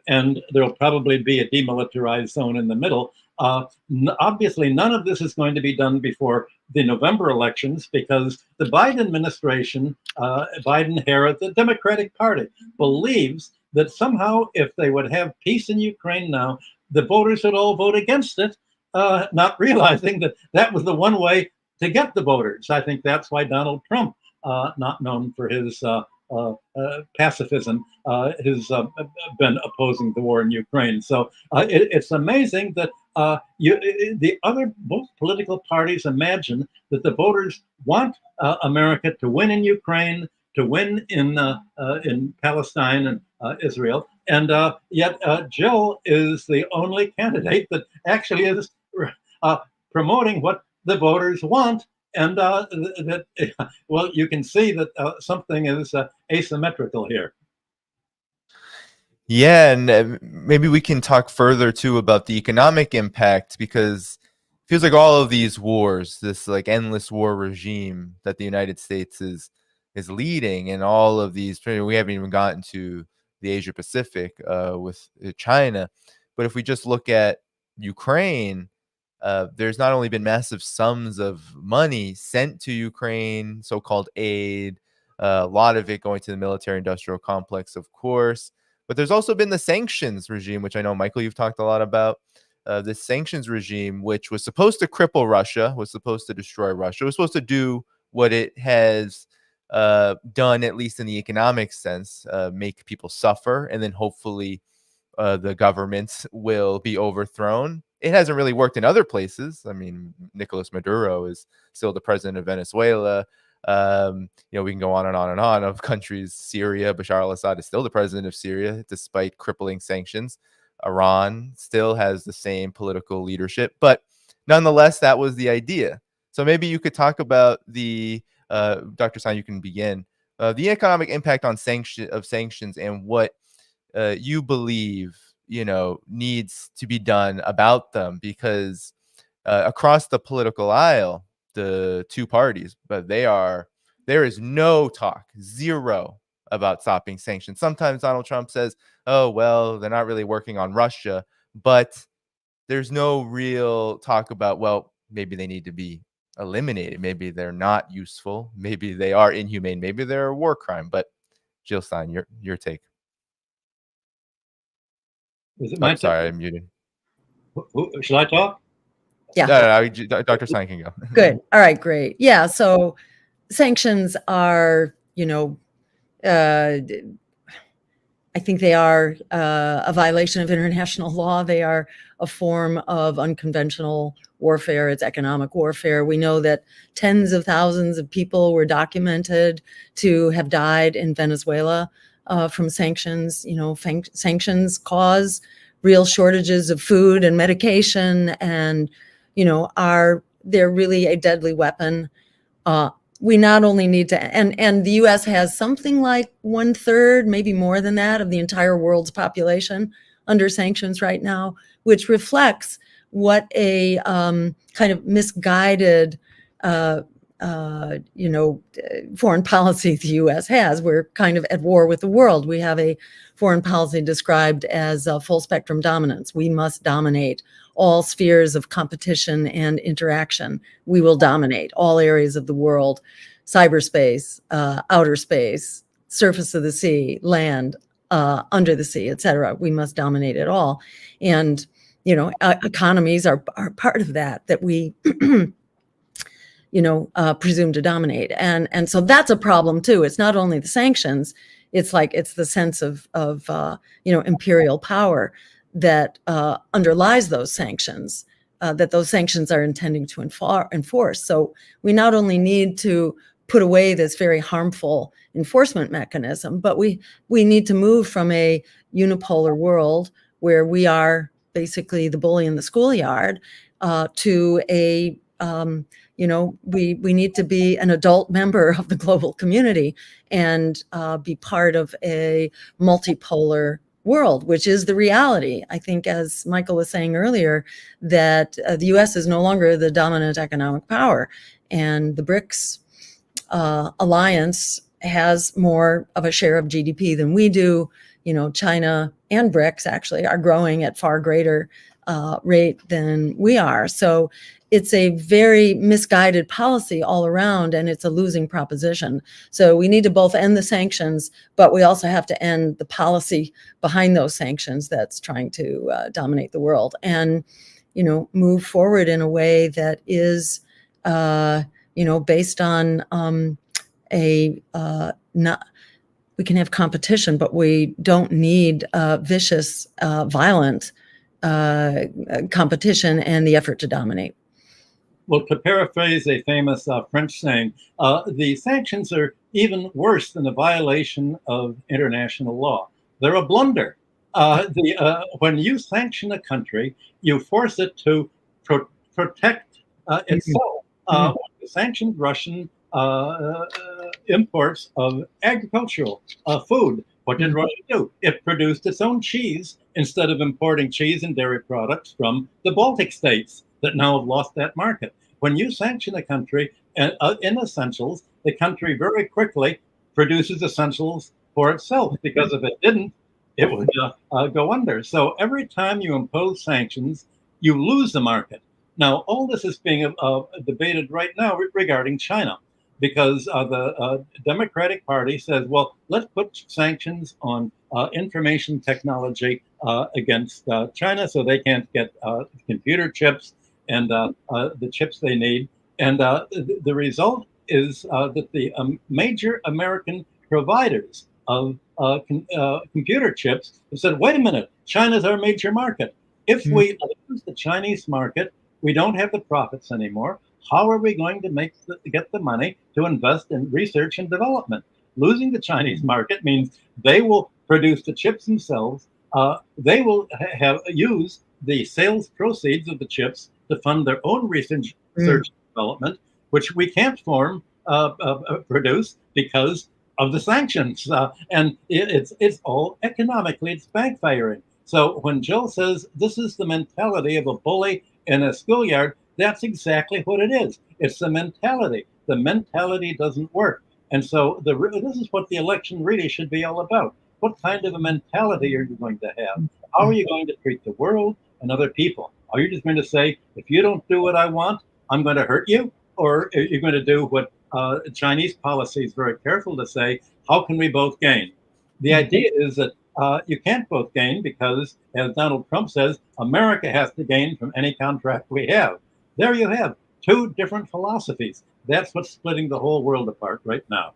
and there'll probably be a demilitarized zone in the middle. Obviously, none of this is going to be done before the November elections, because the Biden administration, Biden-Harris, the Democratic Party, believes that somehow if they would have peace in Ukraine now, the voters would all vote against it, not realizing that that was the one way to get the voters. I think that's why Donald Trump, not known for his pacifism, has been opposing the war in Ukraine. So it's amazing that both political parties imagine that the voters want America to win in Ukraine, to win in Palestine and Israel, and yet Jill is the only candidate that actually is promoting what the voters want. And well, you can see that something is asymmetrical here. Yeah, and maybe we can talk further too about the economic impact, because it feels like all of these wars, this like endless war regime that the United States is leading, and all of these, we haven't even gotten to the Asia Pacific with China, but if we just look at Ukraine, there's not only been massive sums of money sent to Ukraine, so-called aid, a lot of it going to the military-industrial complex, of course, but there's also been the sanctions regime, which I know, Michael, you've talked a lot about. This sanctions regime, which was supposed to cripple Russia, was supposed to destroy Russia, was supposed to do what it has done, at least in the economic sense, make people suffer, and then hopefully the governments will be overthrown. It hasn't really worked in other places. I mean, Nicolas Maduro is still the president of Venezuela. We can go on and on and on of countries. Syria, Bashar al-Assad is still the president of Syria, despite crippling sanctions. Iran still has the same political leadership, but nonetheless, that was the idea. So maybe you could talk about the Dr. Stein, you can begin the economic impact on sanctions and what you believe needs to be done about them, because across the political aisle, the two parties, but there is no talk, zero, about stopping sanctions. Sometimes Donald Trump says, oh, well, they're not really working on Russia, but there's no real talk about, well, maybe they need to be eliminated. Maybe they're not useful. Maybe they are inhumane. Maybe they're a war crime. But Jill Stein, your take. Is it my sorry, I'm muted. Shall I talk? Yeah. No, Dr. Stein can go. Good. All right, great. Yeah, so sanctions are you know, I think they are a violation of international law. They are a form of unconventional warfare. It's economic warfare. We know that tens of thousands of people were documented to have died in Venezuela from sanctions. You know, sanctions cause real shortages of food and medication, and you know, they're really a deadly weapon. We not only need to, and the US has something like 1/3, maybe more than that, of the entire world's population under sanctions right now, which reflects what a kind of misguided, foreign policy the US has. We're kind of at war with the world. We have a foreign policy described as full spectrum dominance. We must dominate all spheres of competition and interaction. We will dominate all areas of the world: cyberspace, outer space, surface of the sea, land, under the sea, etc. We must dominate it all. And, you know, economies are part of that we, presume to dominate. And so that's a problem too. It's not only the sanctions, it's the sense of imperial power that underlies those sanctions, that those sanctions are intending to enforce. So we not only need to put away this very harmful enforcement mechanism, but we need to move from a unipolar world where we are basically the bully in the schoolyard to a we need to be an adult member of the global community and be part of a multipolar world, which is the reality. I think, as Michael was saying earlier, that the US is no longer the dominant economic power, and the BRICS alliance has more of a share of GDP than we do. You know, China and BRICS actually are growing at far greater rate than we are. So it's a very misguided policy all around, and it's a losing proposition. So we need to both end the sanctions, but we also have to end the policy behind those sanctions that's trying to dominate the world, and, you know, move forward in a way that is, based on we can have competition, but we don't need vicious, violent competition and the effort to dominate. Well, to paraphrase a famous French saying, the sanctions are even worse than a violation of international law. They're a blunder. When you sanction a country, you force it to protect itself. When you sanctioned Russian imports of agricultural food, what did Russia do? It produced its own cheese instead of importing cheese and dairy products from the Baltic states that now have lost that market. When you sanction a country in essentials, the country very quickly produces essentials for itself, because if it didn't, it would go under. So every time you impose sanctions, you lose the market. Now, all this is being debated right now regarding China, because the Democratic Party says, well, let's put sanctions on information technology against China so they can't get computer chips and the chips they need. And the result is that the major American providers of computer chips have said, wait a minute, China's our major market. If we lose the Chinese market, we don't have the profits anymore. How are we going to get the money to invest in research and development? Losing the Chinese market means they will produce the chips themselves. They will use the sales proceeds of the chips to fund their own research and development, which we can't produce because of the sanctions. And it's all economically, it's backfiring. So when Jill says this is the mentality of a bully in a schoolyard, that's exactly what it is. It's the mentality. The mentality doesn't work. And so this is what the election really should be all about. What kind of a mentality are you going to have? How are you going to treat the world and other people? Are you just going to say, if you don't do what I want, I'm going to hurt you? Or are you going to do what Chinese policy is very careful to say, how can we both gain? The idea is that you can't both gain because, as Donald Trump says, America has to gain from any contract we have. There you have two different philosophies. That's what's splitting the whole world apart right now.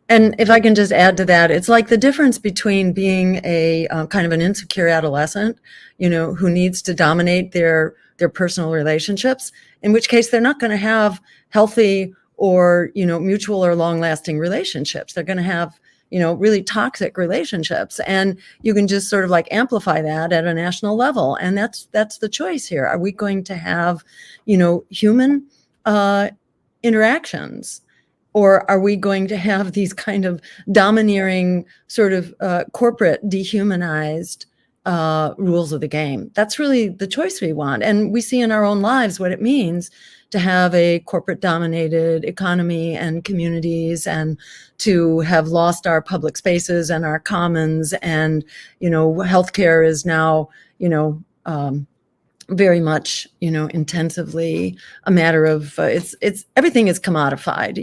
And if I can just add to that, it's like the difference between being a kind of an insecure adolescent, who needs to dominate their personal relationships, in which case they're not going to have healthy or, mutual or long-lasting relationships. They're going to have, really toxic relationships. And you can just sort of like amplify that at a national level. And that's the choice here. Are we going to have, human interactions? Or are we going to have these kind of domineering, sort of corporate, dehumanized rules of the game? That's really the choice we want. And we see in our own lives what it means to have a corporate dominated economy and communities, and to have lost our public spaces and our commons. And, healthcare is now, very much, intensively a matter of it's everything is commodified.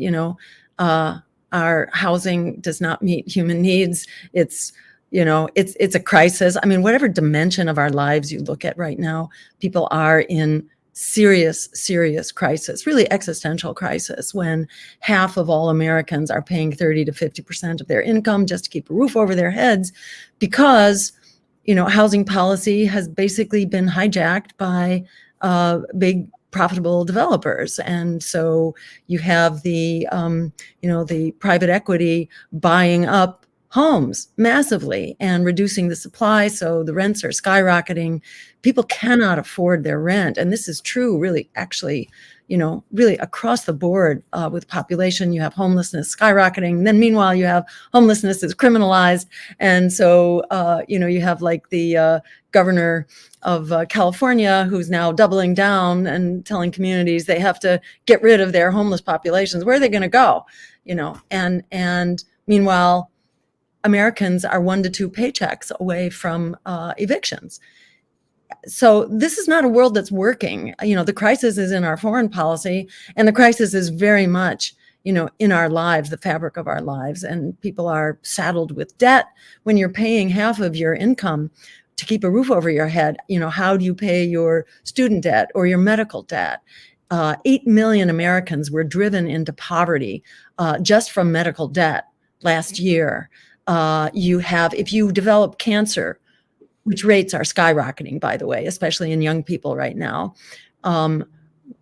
Our housing does not meet human needs. It's a crisis. I mean, whatever dimension of our lives you look at right now, people are in serious crisis, really existential crisis, when half of all Americans are paying 30 to 50% of their income just to keep a roof over their heads, because housing policy has basically been hijacked by big profitable developers. And so you have the private equity buying up homes massively and reducing the supply. So the rents are skyrocketing. People cannot afford their rent. And this is true, really, actually, really across the board with population. You have homelessness skyrocketing. And then meanwhile, you have homelessness is criminalized. And so, you have like the governor of California, who's now doubling down and telling communities they have to get rid of their homeless populations. Where are they going to go? And meanwhile, Americans are 1 to 2 paychecks away from evictions. So this is not a world that's working. The crisis is in our foreign policy, and the crisis is very much, in our lives, the fabric of our lives. And people are saddled with debt. When you're paying half of your income to keep a roof over your head, how do you pay your student debt or your medical debt? 8 million Americans were driven into poverty just from medical debt last year. If you develop cancer, which rates are skyrocketing, by the way, especially in young people right now.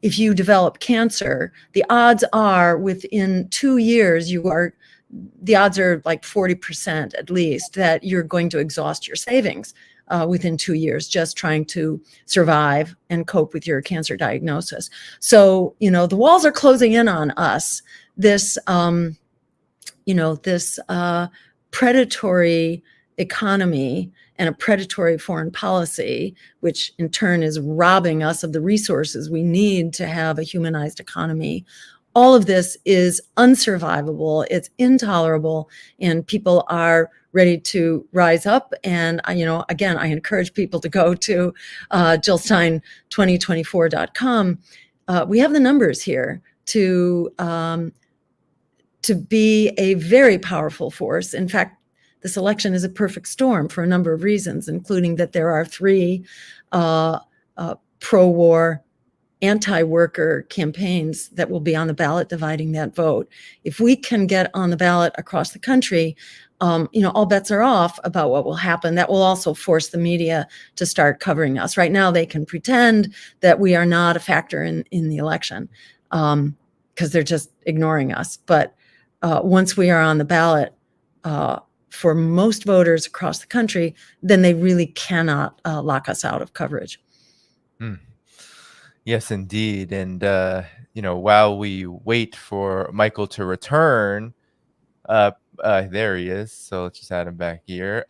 If you develop cancer, the odds are within 2 years, the odds are like 40% at least that you're going to exhaust your savings within 2 years, just trying to survive and cope with your cancer diagnosis. So, the walls are closing in on us. This predatory economy and a predatory foreign policy, which in turn is robbing us of the resources we need to have a humanized economy. All of this is unsurvivable. It's intolerable, and people are ready to rise up. And, again, I encourage people to go to JillStein2024.com. We have the numbers here to be a very powerful force. In fact, this election is a perfect storm for a number of reasons, including that there are 3 pro-war, anti-worker campaigns that will be on the ballot dividing that vote. If we can get on the ballot across the country, all bets are off about what will happen. That will also force the media to start covering us. Right now, they can pretend that we are not a factor in the election because they're just ignoring us. But once we are on the ballot, for most voters across the country, then they really cannot lock us out of coverage. Yes, indeed. And, while we wait for Michael to return, there he is. So let's just add him back here.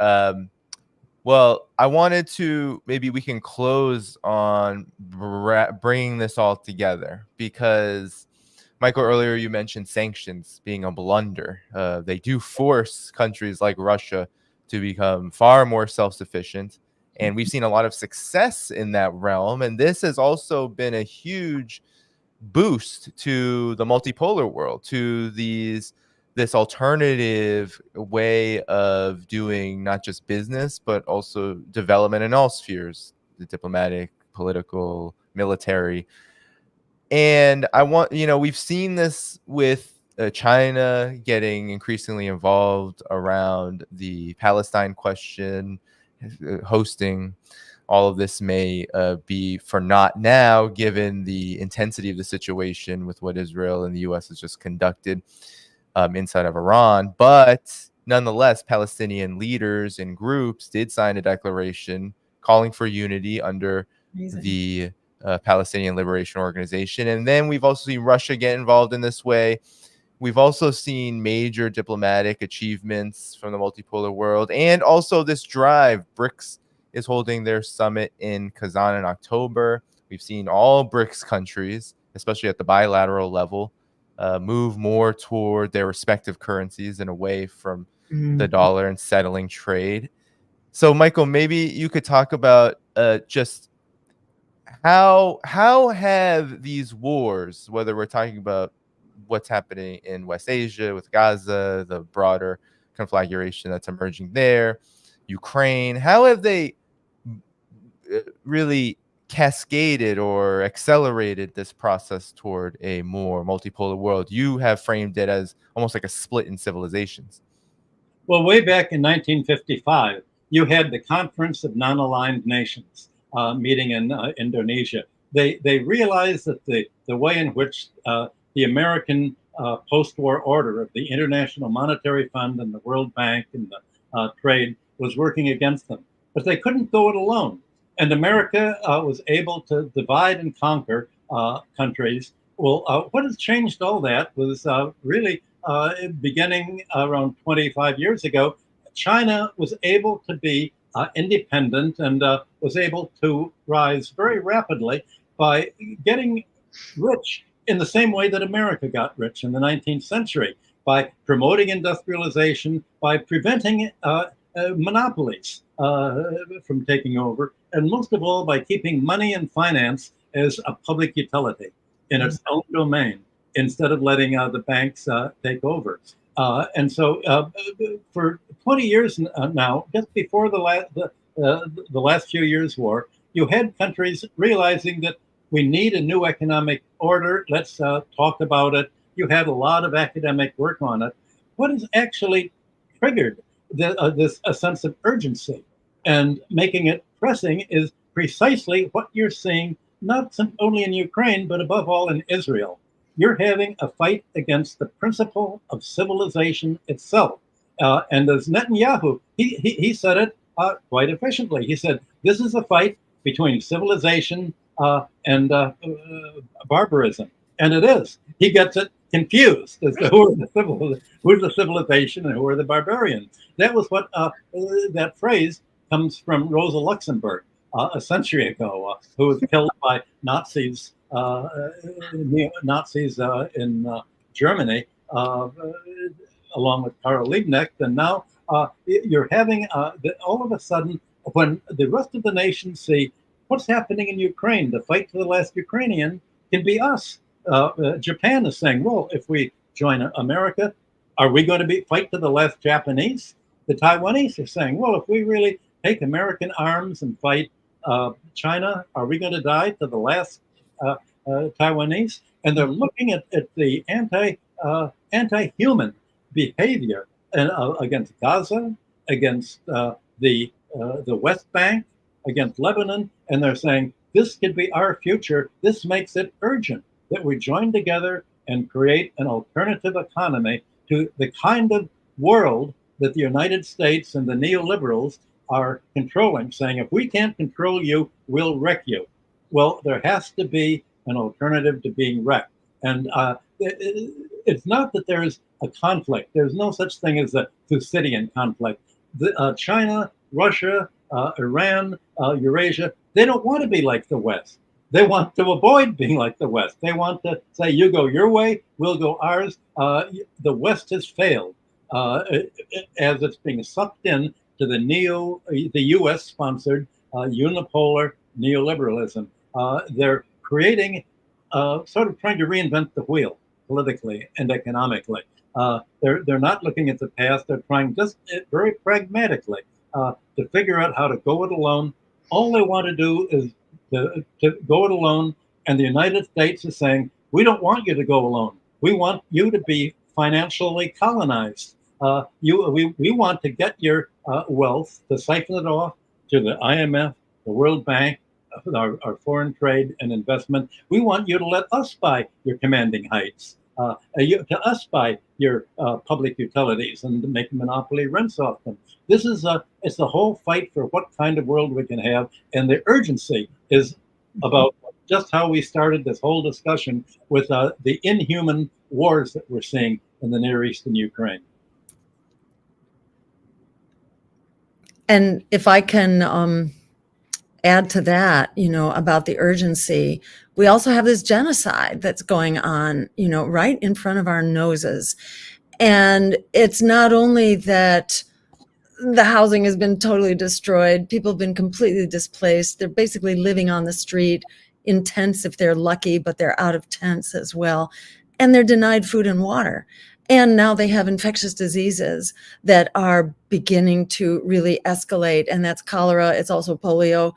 Well, I wanted to, maybe we can close on bringing this all together, because Michael, earlier you mentioned sanctions being a blunder. They do force countries like Russia to become far more self-sufficient. And we've seen a lot of success in that realm. And this has also been a huge boost to the multipolar world, to this alternative way of doing not just business, but also development in all spheres, the diplomatic, political, military. And I want, we've seen this with China getting increasingly involved around the Palestine question, hosting all of this may be for naught now, given the intensity of the situation with what Israel and the U.S. has just conducted inside of Iran. But nonetheless, Palestinian leaders and groups did sign a declaration calling for unity under the Palestinian Liberation Organization. And then we've also seen Russia get involved in this way. We've also seen major diplomatic achievements from the multipolar world, and also this drive. BRICS is holding their summit in Kazan in October. We've seen all BRICS countries, especially at the bilateral level, move more toward their respective currencies and away from the dollar and settling trade. So, Michael, maybe you could talk about just how have these wars, whether we're talking about what's happening in West Asia with Gaza, the broader conflagration that's emerging there, Ukraine, how have they really cascaded or accelerated this process toward a more multipolar world? You have framed it as almost like a split in civilizations. Well, way back in 1955, you had the Conference of Non-Aligned Nations meeting in Indonesia. They realized that the way in which the American post-war order of the International Monetary Fund and the World Bank and the trade was working against them. But they couldn't go it alone. And America was able to divide and conquer countries. Well, what has changed all that was really beginning around 25 years ago, China was able to be independent and was able to rise very rapidly by getting rich in the same way that America got rich in the 19th century, by promoting industrialization, by preventing monopolies from taking over, and most of all, by keeping money and finance as a public utility in its own domain, instead of letting the banks take over. And so for 20 years now, just before the last few years' war, you had countries realizing that we need a new economic order. Let's talk about it. You had a lot of academic work on it. What has actually triggered this sense of urgency and making it pressing is precisely what you're seeing, not only in Ukraine, but above all in Israel. You're having a fight against the principle of civilization itself. And as Netanyahu, he said it quite efficiently. He said, this is a fight between civilization and barbarism. And it is. He gets it confused as to who are the civilization and who are the barbarians. That was what that phrase comes from Rosa Luxemburg a century ago, who was killed by Nazis in Germany, along with Karl Liebknecht. And now you're having, all of a sudden, when the rest of the nation see what's happening in Ukraine, the fight to the last Ukrainian can be us. Japan is saying, well, if we join America, are we going to fight to the last Japanese? The Taiwanese are saying, well, if we really take American arms and fight China, are we going to die to the last Taiwanese? And they're looking at the anti-human behavior against Gaza, against the West Bank, against Lebanon, and they're saying this could be our future. This makes it urgent that we join together and create an alternative economy to the kind of world that the United States and the neoliberals are controlling, saying, if we can't control you, we'll wreck you. Well, there has to be an alternative to being wrecked. And it's not that there's a conflict. There's no such thing as a Thucydian conflict. China, Russia, Iran, Eurasia, they don't want to be like the West. They want to avoid being like the West. They want to say, you go your way, we'll go ours. The West has failed as it's being sucked in to the US-sponsored unipolar neoliberalism. They're creating, sort of trying to reinvent the wheel politically and economically. They're not looking at the past. They're trying just very pragmatically to figure out how to go it alone. All they want to do is to go it alone. And the United States is saying, we don't want you to go alone. We want you to be financially colonized. We want to get your wealth, to siphon it off to the IMF, the World Bank, our foreign trade and investment. We want you to let us buy your commanding heights, to us buy your public utilities and make monopoly rents off them. This is it's the whole fight for what kind of world we can have, and the urgency is about just how we started this whole discussion with the inhuman wars that we're seeing in the Near East and Ukraine. And if I can add to that, about the urgency, we also have this genocide that's going on, right in front of our noses. And it's not only that the housing has been totally destroyed, people have been completely displaced, they're basically living on the street in tents if they're lucky, but they're out of tents as well. And they're denied food and water. And now they have infectious diseases that are beginning to really escalate. And that's cholera. It's also polio,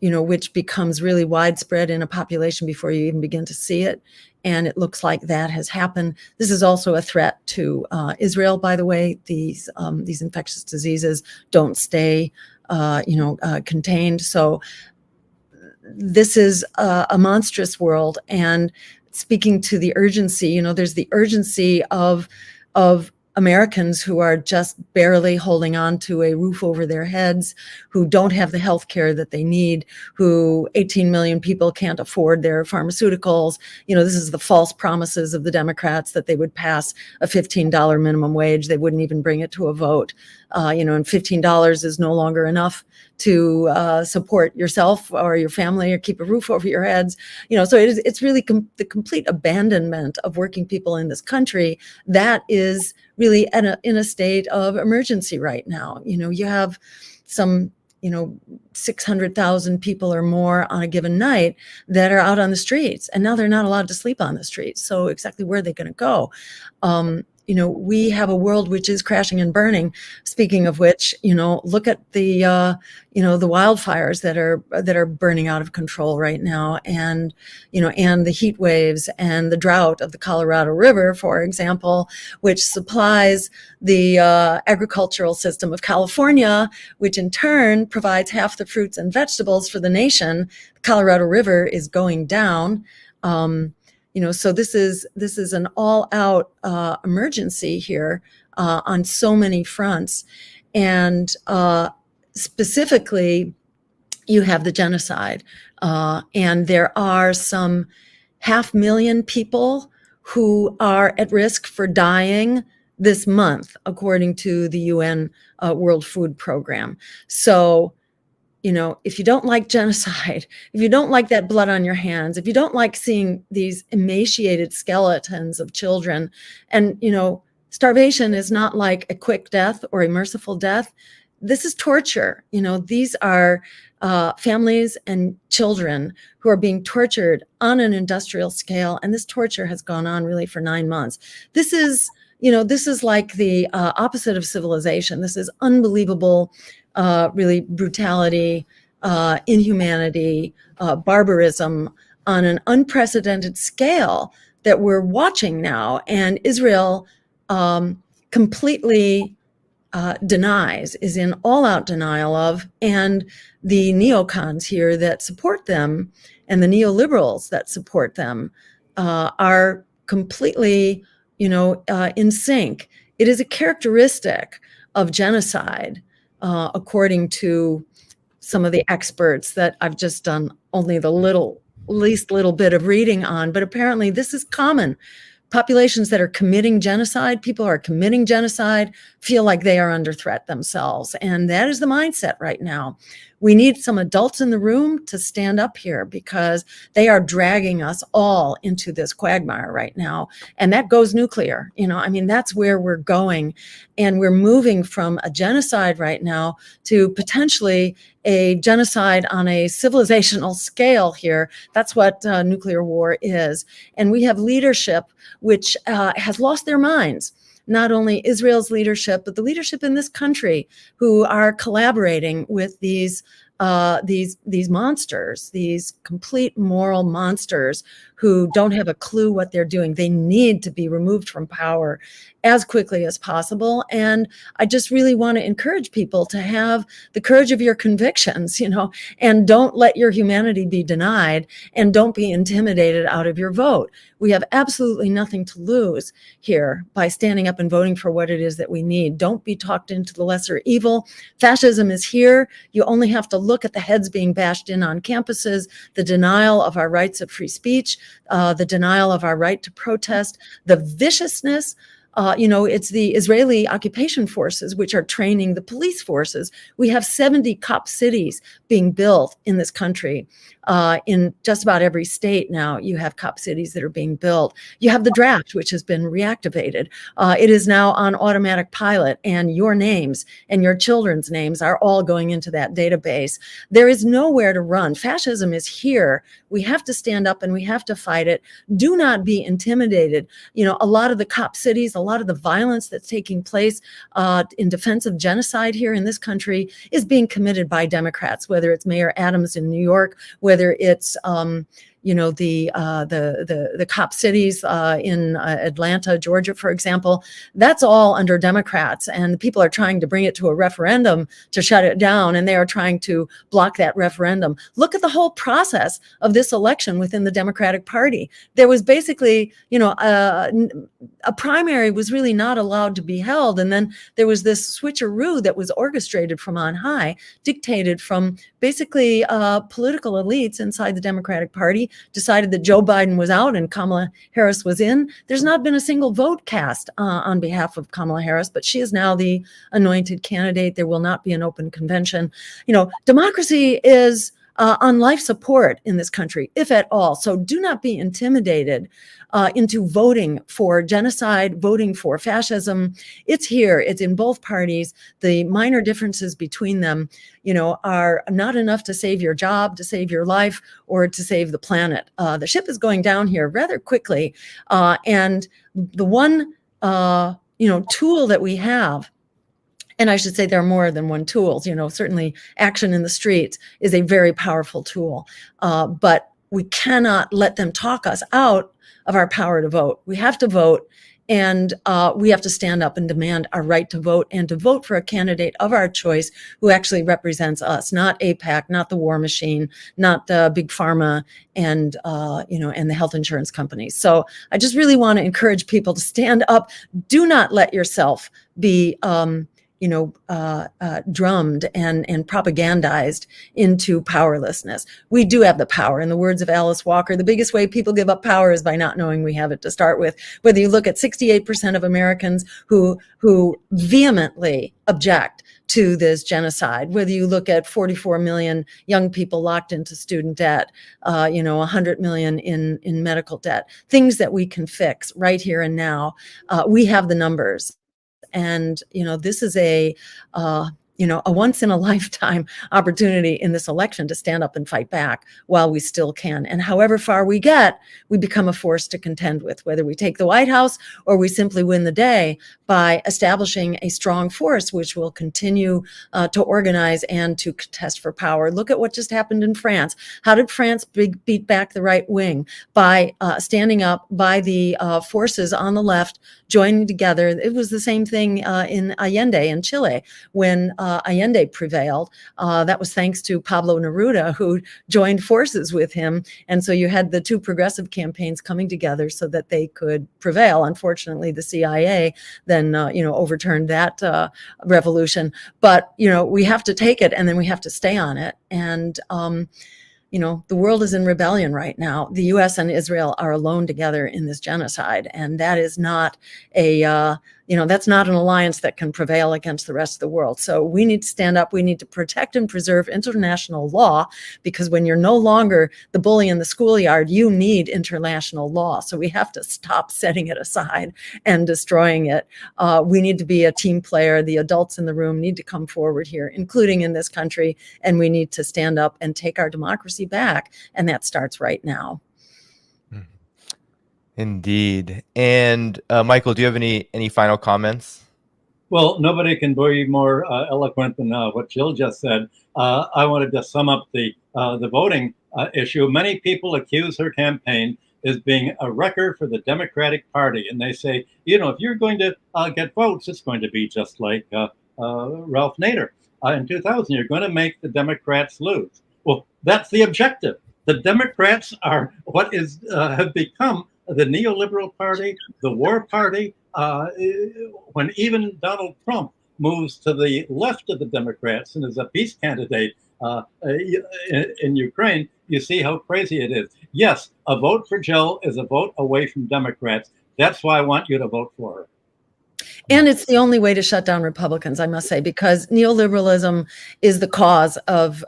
which becomes really widespread in a population before you even begin to see it. And it looks like that has happened. This is also a threat to Israel, by the way. These infectious diseases don't stay, contained. So this is a monstrous world. And speaking to the urgency, there's the urgency of Americans who are just barely holding on to a roof over their heads, who don't have the health care that they need, who 18 million people can't afford their pharmaceuticals. This is the false promises of the Democrats that they would pass a $15 minimum wage. They wouldn't even bring it to a vote. And $15 is no longer enough to support yourself or your family or keep a roof over your heads. So it's really the complete abandonment of working people in this country that is really in a state of emergency right now. You have some 600,000 people or more on a given night that are out on the streets, and now they're not allowed to sleep on the streets. So exactly where are they going to go? We have a world which is crashing and burning. Speaking of which, look at the wildfires that are burning out of control right now, and the heat waves and the drought of the Colorado River, for example, which supplies the agricultural system of California, which in turn provides half the fruits and vegetables for the nation. The Colorado River is going down. So this is an all-out emergency here on so many fronts, and specifically, you have the genocide, and there are some 500,000 people who are at risk for dying this month, according to the UN World Food Program. So, if you don't like genocide, if you don't like that blood on your hands, if you don't like seeing these emaciated skeletons of children, and, starvation is not like a quick death or a merciful death. This is torture. These are families and children who are being tortured on an industrial scale. And this torture has gone on really for 9 months. This is like the opposite of civilization. This is unbelievable. Really brutality, inhumanity, barbarism on an unprecedented scale that we're watching now. And Israel completely denies, is in all-out denial of, and the neocons here that support them and the neoliberals that support them are completely, in sync. It is a characteristic of genocide, according to some of the experts that I've just done only the least little bit of reading on, but apparently this is common. Populations that are committing genocide, people who are committing genocide, feel like they are under threat themselves. And that is the mindset right now. We need some adults in the room to stand up here, because they are dragging us all into this quagmire right now. And that goes nuclear. That's where we're going. And we're moving from a genocide right now to potentially a genocide on a civilizational scale here. That's what nuclear war is. And we have leadership which has lost their minds. Not only Israel's leadership, but the leadership in this country, who are collaborating with these these monsters, these complete moral monsters who don't have a clue what they're doing. They need to be removed from power as quickly as possible. And I just really want to encourage people to have the courage of your convictions, and don't let your humanity be denied, and don't be intimidated out of your vote. We have absolutely nothing to lose here by standing up and voting for what it is that we need. Don't be talked into the lesser evil. Fascism is here. You only have to look at the heads being bashed in on campuses, the denial of our rights of free speech, the denial of our right to protest, the viciousness. It's the Israeli occupation forces which are training the police forces. We have 70 cop cities being built in this country. In just about every state now, you have cop cities that are being built. You have the draft, which has been reactivated. It is now on automatic pilot, and your names and your children's names are all going into that database. There is nowhere to run. Fascism is here. We have to stand up and we have to fight it. Do not be intimidated. A lot of the cop cities, a lot of the violence that's taking place in defense of genocide here in this country is being committed by Democrats, whether it's Mayor Adams in New York, whether it's the cop cities in Atlanta, Georgia, for example. That's all under Democrats, and people are trying to bring it to a referendum to shut it down, and they are trying to block that referendum. Look at the whole process of this election within the Democratic Party. There was basically, a primary was really not allowed to be held, and then there was this switcheroo that was orchestrated from on high, dictated from basically political elites inside the Democratic Party, decided that Joe Biden was out and Kamala Harris was in. There's not been a single vote cast on behalf of Kamala Harris, but she is now the anointed candidate. There will not be an open convention. Democracy is on life support in this country, if at all. So do not be intimidated into voting for genocide, voting for fascism. It's here. It's in both parties. The minor differences between them, are not enough to save your job, to save your life, or to save the planet. The ship is going down here rather quickly. And the one, tool that we have, and I should say there are more than one tool. Certainly action in the streets is a very powerful tool, but we cannot let them talk us out of our power to vote. We have to vote, and we have to stand up and demand our right to vote, and to vote for a candidate of our choice who actually represents us, not AIPAC, not the war machine, not Big Pharma, and and the health insurance companies. So I just really want to encourage people to stand up. Do not let yourself be drummed and propagandized into powerlessness. We do have the power. In the words of Alice Walker, the biggest way people give up power is by not knowing we have it to start with. Whether you look at 68% of Americans who vehemently object to this genocide, whether you look at 44 million young people locked into student debt, 100 million in medical debt, things that we can fix right here and now, we have the numbers. And, this is a once in a lifetime opportunity in this election to stand up and fight back while we still can. And however far we get, we become a force to contend with, whether we take the White House or we simply win the day by establishing a strong force, which will continue to organize and to contest for power. Look at what just happened in France. How did France beat back the right wing? By standing up, by the forces on the left joining together. It was the same thing in Allende in Chile when Allende prevailed. That was thanks to Pablo Neruda, who joined forces with him. And so you had the two progressive campaigns coming together so that they could prevail. Unfortunately, the CIA then, overturned that revolution. But, we have to take it, and then we have to stay on it. And, the world is in rebellion right now. The U.S. and Israel are alone together in this genocide, and that is not that's not an alliance that can prevail against the rest of the world. So we need to stand up. We need to protect and preserve international law, because when you're no longer the bully in the schoolyard, you need international law. So we have to stop setting it aside and destroying it. We need to be a team player. The adults in the room need to come forward here, including in this country, and we need to stand up and take our democracy back. And that starts right now. Indeed. And Michael, do you have any final comments? Well, nobody can be more eloquent than what Jill just said. I want to just sum up the voting issue. Many people accuse her campaign as being a wrecker for the Democratic Party, and they say, you know, if you're going to get votes, it's going to be just like Ralph Nader in 2000. You're going to make the Democrats lose. Well, that's the objective. The Democrats are what is have become the neoliberal party, the war party. When even Donald Trump moves to the left of the Democrats and is a peace candidate in Ukraine, you see how crazy it is. Yes, a vote for Jill is a vote away from Democrats. That's why I want you to vote for her. And it's the only way to shut down Republicans, I must say, because neoliberalism is the cause of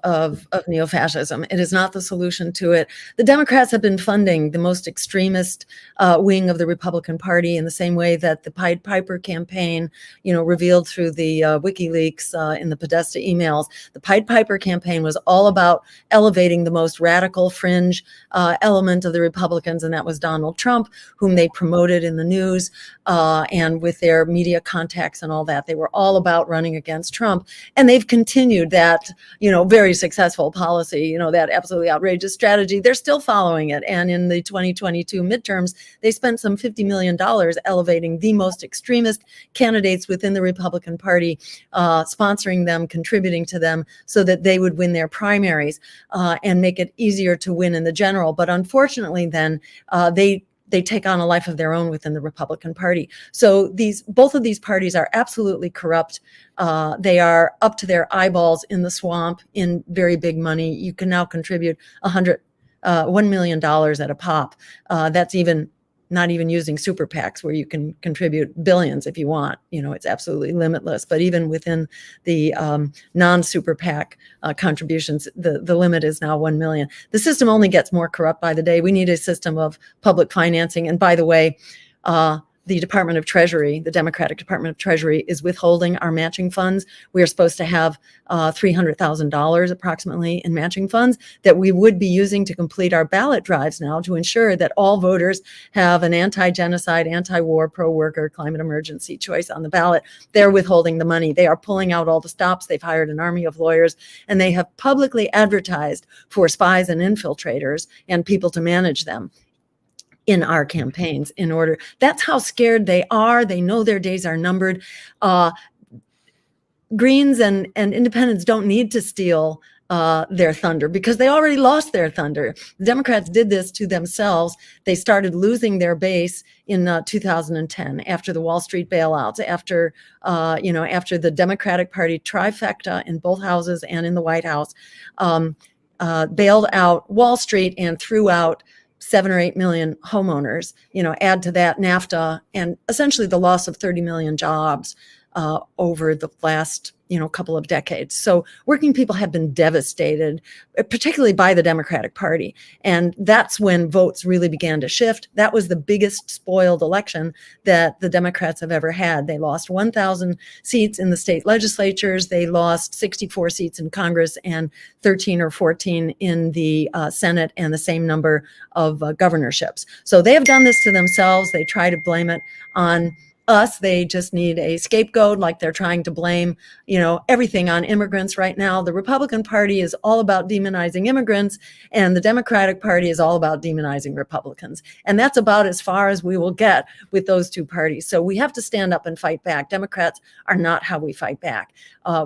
neo-fascism. It is not the solution to it. The Democrats have been funding the most extremist wing of the Republican Party in the same way that the Pied Piper campaign, you know, revealed through the WikiLeaks in the Podesta emails. The Pied Piper campaign was all about elevating the most radical fringe element of the Republicans, and that was Donald Trump, whom they promoted in the news and with their media contacts and all that. They were all about running against Trump, and they've continued that, you know, very successful policy, you know, that absolutely outrageous strategy. They're still following it. And in the 2022 midterms, they spent some $50 million elevating the most extremist candidates within the Republican Party, sponsoring them, contributing to them so that they would win their primaries and make it easier to win in the general. But unfortunately, then they take on a life of their own within the Republican Party. So both of these parties are absolutely corrupt. They are up to their eyeballs in the swamp in very big money. You can now contribute $1 million at a pop. That's not even using super PACs, where you can contribute billions if you want. You know, it's absolutely limitless. But even within the non-super PAC contributions, the limit is now 1 million. The system only gets more corrupt by the day. We need a system of public financing. And by the way, the Department of Treasury, the Democratic Department of Treasury, is withholding our matching funds. We are supposed to have $300,000 approximately in matching funds that we would be using to complete our ballot drives now to ensure that all voters have an anti-genocide, anti-war, pro-worker, climate emergency choice on the ballot. They're withholding the money. They are pulling out all the stops. They've hired an army of lawyers, and they have publicly advertised for spies and infiltrators and people to manage them in our campaigns in order. That's how scared they are. They know their days are numbered. Greens and independents don't need to steal their thunder because they already lost their thunder. The Democrats did this to themselves. They started losing their base in 2010 after the Wall Street bailouts, after the Democratic Party trifecta in both houses and in the White House bailed out Wall Street and threw out 7 or 8 million homeowners. You know, add to that NAFTA and essentially the loss of 30 million jobs over the last couple of decades. So working people have been devastated, particularly by the Democratic Party. And that's when votes really began to shift. That was the biggest spoiled election that the Democrats have ever had. They lost 1,000 seats in the state legislatures. They lost 64 seats in Congress and 13 or 14 in the Senate, and the same number of governorships. So they have done this to themselves. They try to blame it on us. They just need a scapegoat, like they're trying to blame, everything on immigrants right now. The Republican Party is all about demonizing immigrants, and the Democratic Party is all about demonizing Republicans. And that's about as far as we will get with those two parties. So we have to stand up and fight back. Democrats are not how we fight back.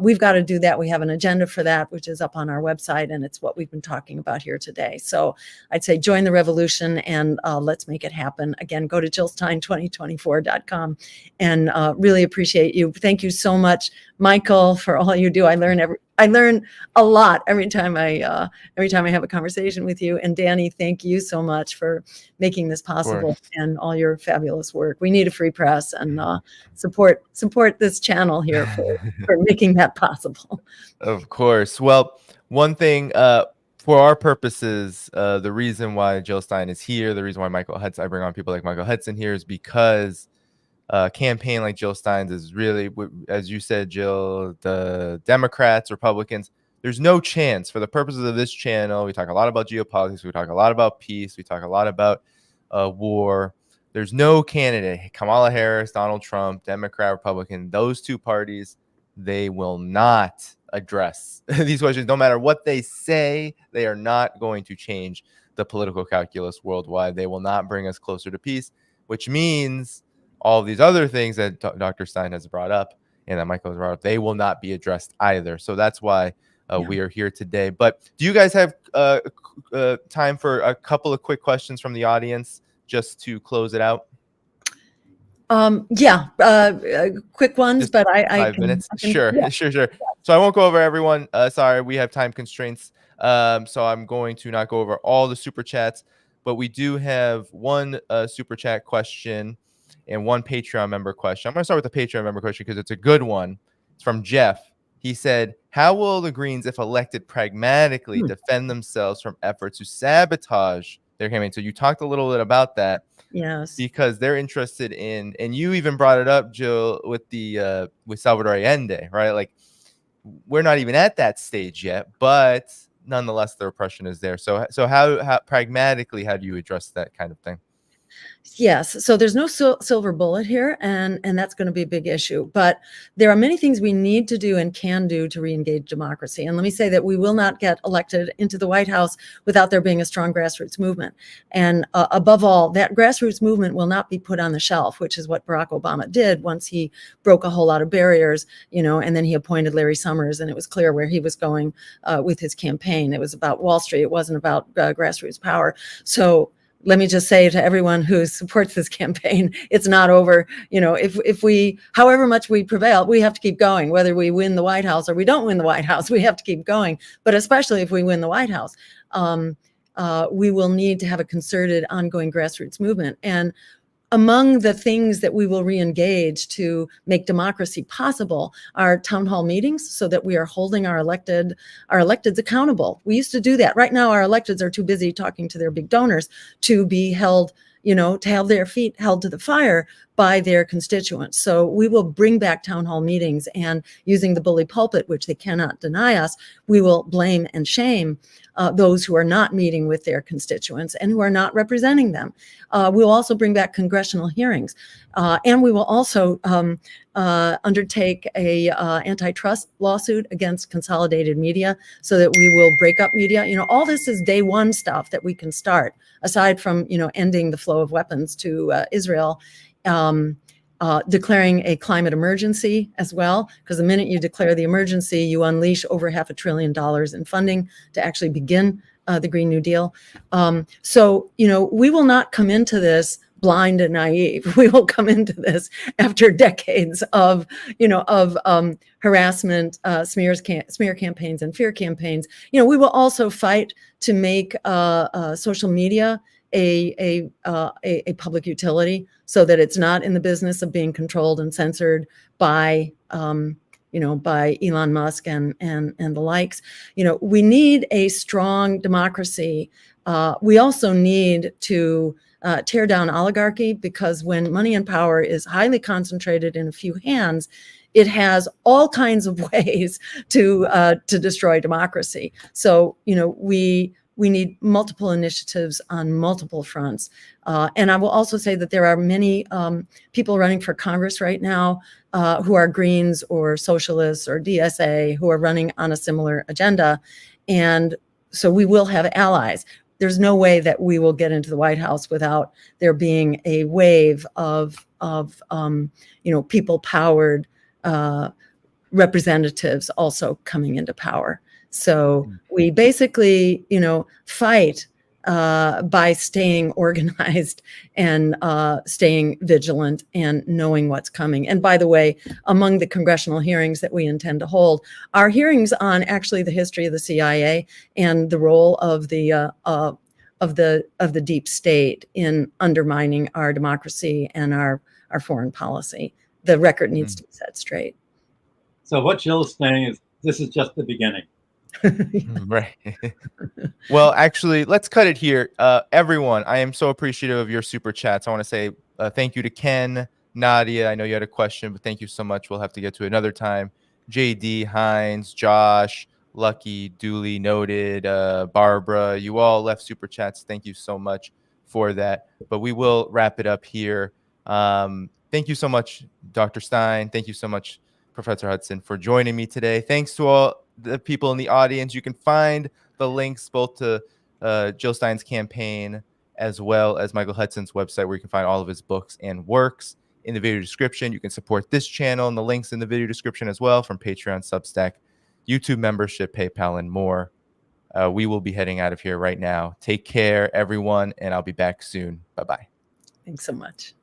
We've got to do that. We have an agenda for that, which is up on our website, and it's what we've been talking about here today. So I'd say join the revolution and let's make it happen. Again, go to jillstein2024.com. And really appreciate you. Thank you so much, Michael, for all you do. I learn a lot every time I have a conversation with you. And Danny, thank you so much for making this possible and all your fabulous work. We need a free press, and support this channel here for making that possible. Of course. Well, one thing for our purposes, the reason why Jill Stein is here, the reason why I bring on people like Michael Hudson here, is because campaign like Jill Stein's is really, as you said, Jill, the Democrats, Republicans, there's no chance. For the purposes of this channel, we talk a lot about geopolitics, we talk a lot about peace, we talk a lot about war. There's no candidate, Kamala Harris, Donald Trump, Democrat, Republican, those two parties, they will not address these questions. No matter what they say, they are not going to change the political calculus worldwide. They will not bring us closer to peace, which means all of these other things that Dr. Stein has brought up and that Michael has brought up, they will not be addressed either. So that's why we are here today. But do you guys have time for a couple of quick questions from the audience just to close it out? Quick ones, Just but I 5 can, minutes. I can, Sure, yeah. sure. So I won't go over everyone. Sorry, we have time constraints. So I'm going to not go over all the super chats, but we do have one super chat question and one Patreon member question. I'm going to start with the Patreon member question because it's a good one. It's from Jeff. He said, how will the Greens, if elected, pragmatically defend themselves from efforts to sabotage their campaign? So you talked a little bit about that. Yes. Because they're interested in, and you even brought it up, Jill, with the with Salvador Allende, right? Like, we're not even at that stage yet, but nonetheless, the repression is there. So how pragmatically, how do you address that kind of thing? Yes. So there's no silver bullet here, and that's going to be a big issue. But there are many things we need to do and can do to re-engage democracy. And let me say that we will not get elected into the White House without there being a strong grassroots movement. And above all, that grassroots movement will not be put on the shelf, which is what Barack Obama did once he broke a whole lot of barriers, and then he appointed Larry Summers, and it was clear where he was going with his campaign. It was about Wall Street. It wasn't about grassroots power. So let me just say to everyone who supports this campaign, it's not over. If we, however much we prevail, we have to keep going, whether we win the White House or we don't win the White House, we have to keep going. But especially if we win the White House, we will need to have a concerted, ongoing grassroots movement. And among the things that we will re-engage to make democracy possible are town hall meetings, so that we are holding our electeds accountable. We used to do that. Right now, our electeds are too busy talking to their big donors to be held, to have their feet held to the fire by their constituents. So we will bring back town hall meetings, and using the bully pulpit, which they cannot deny us, we will blame and shame those who are not meeting with their constituents and who are not representing them. We'll also bring back congressional hearings, and we will also undertake a antitrust lawsuit against Consolidated Media, so that we will break up media. All this is day one stuff that we can start, aside from ending the flow of weapons to Israel. Declaring a climate emergency as well, because the minute you declare the emergency, you unleash over $500 billion in funding to actually begin the Green New Deal. So we will not come into this blind and naive. We will come into this after decades of harassment, smear campaigns, and fear campaigns. We will also fight to make social media a public utility, so that it's not in the business of being controlled and censored by by Elon Musk and the likes. We need a strong democracy. We also need to tear down oligarchy, because when money and power is highly concentrated in a few hands, it has all kinds of ways to destroy democracy. So we need multiple initiatives on multiple fronts. And I will also say that there are many people running for Congress right now who are Greens or socialists or DSA, who are running on a similar agenda. And so we will have allies. There's no way that we will get into the White House without there being a wave of people-powered representatives also coming into power. So we basically, fight by staying organized and staying vigilant and knowing what's coming. And by the way, among the congressional hearings that we intend to hold are hearings on actually the history of the CIA and the role of the deep state in undermining our democracy and our foreign policy. The record needs to be set straight. So what Jill's saying is, this is just the beginning. Right. Well, actually, let's cut it here. Everyone, I am so appreciative of your super chats. I want to say thank you to Ken, Nadia. I know you had a question, but thank you so much. We'll have to get to it another time. JD, Hines, Josh, Lucky, duly noted, Barbara, you all left super chats. Thank you so much for that. But we will wrap it up here. Thank you so much, Dr. Stein. Thank you so much, Professor Hudson, for joining me today. Thanks to all the people in the audience. You can find the links both to Jill Stein's campaign as well as Michael Hudson's website, where you can find all of his books and works in the video description. You can support this channel and the links in the video description as well, from Patreon, Substack, YouTube membership, PayPal, and more. We will be heading out of here right now. Take care, everyone, and I'll be back soon. Bye-bye. Thanks so much.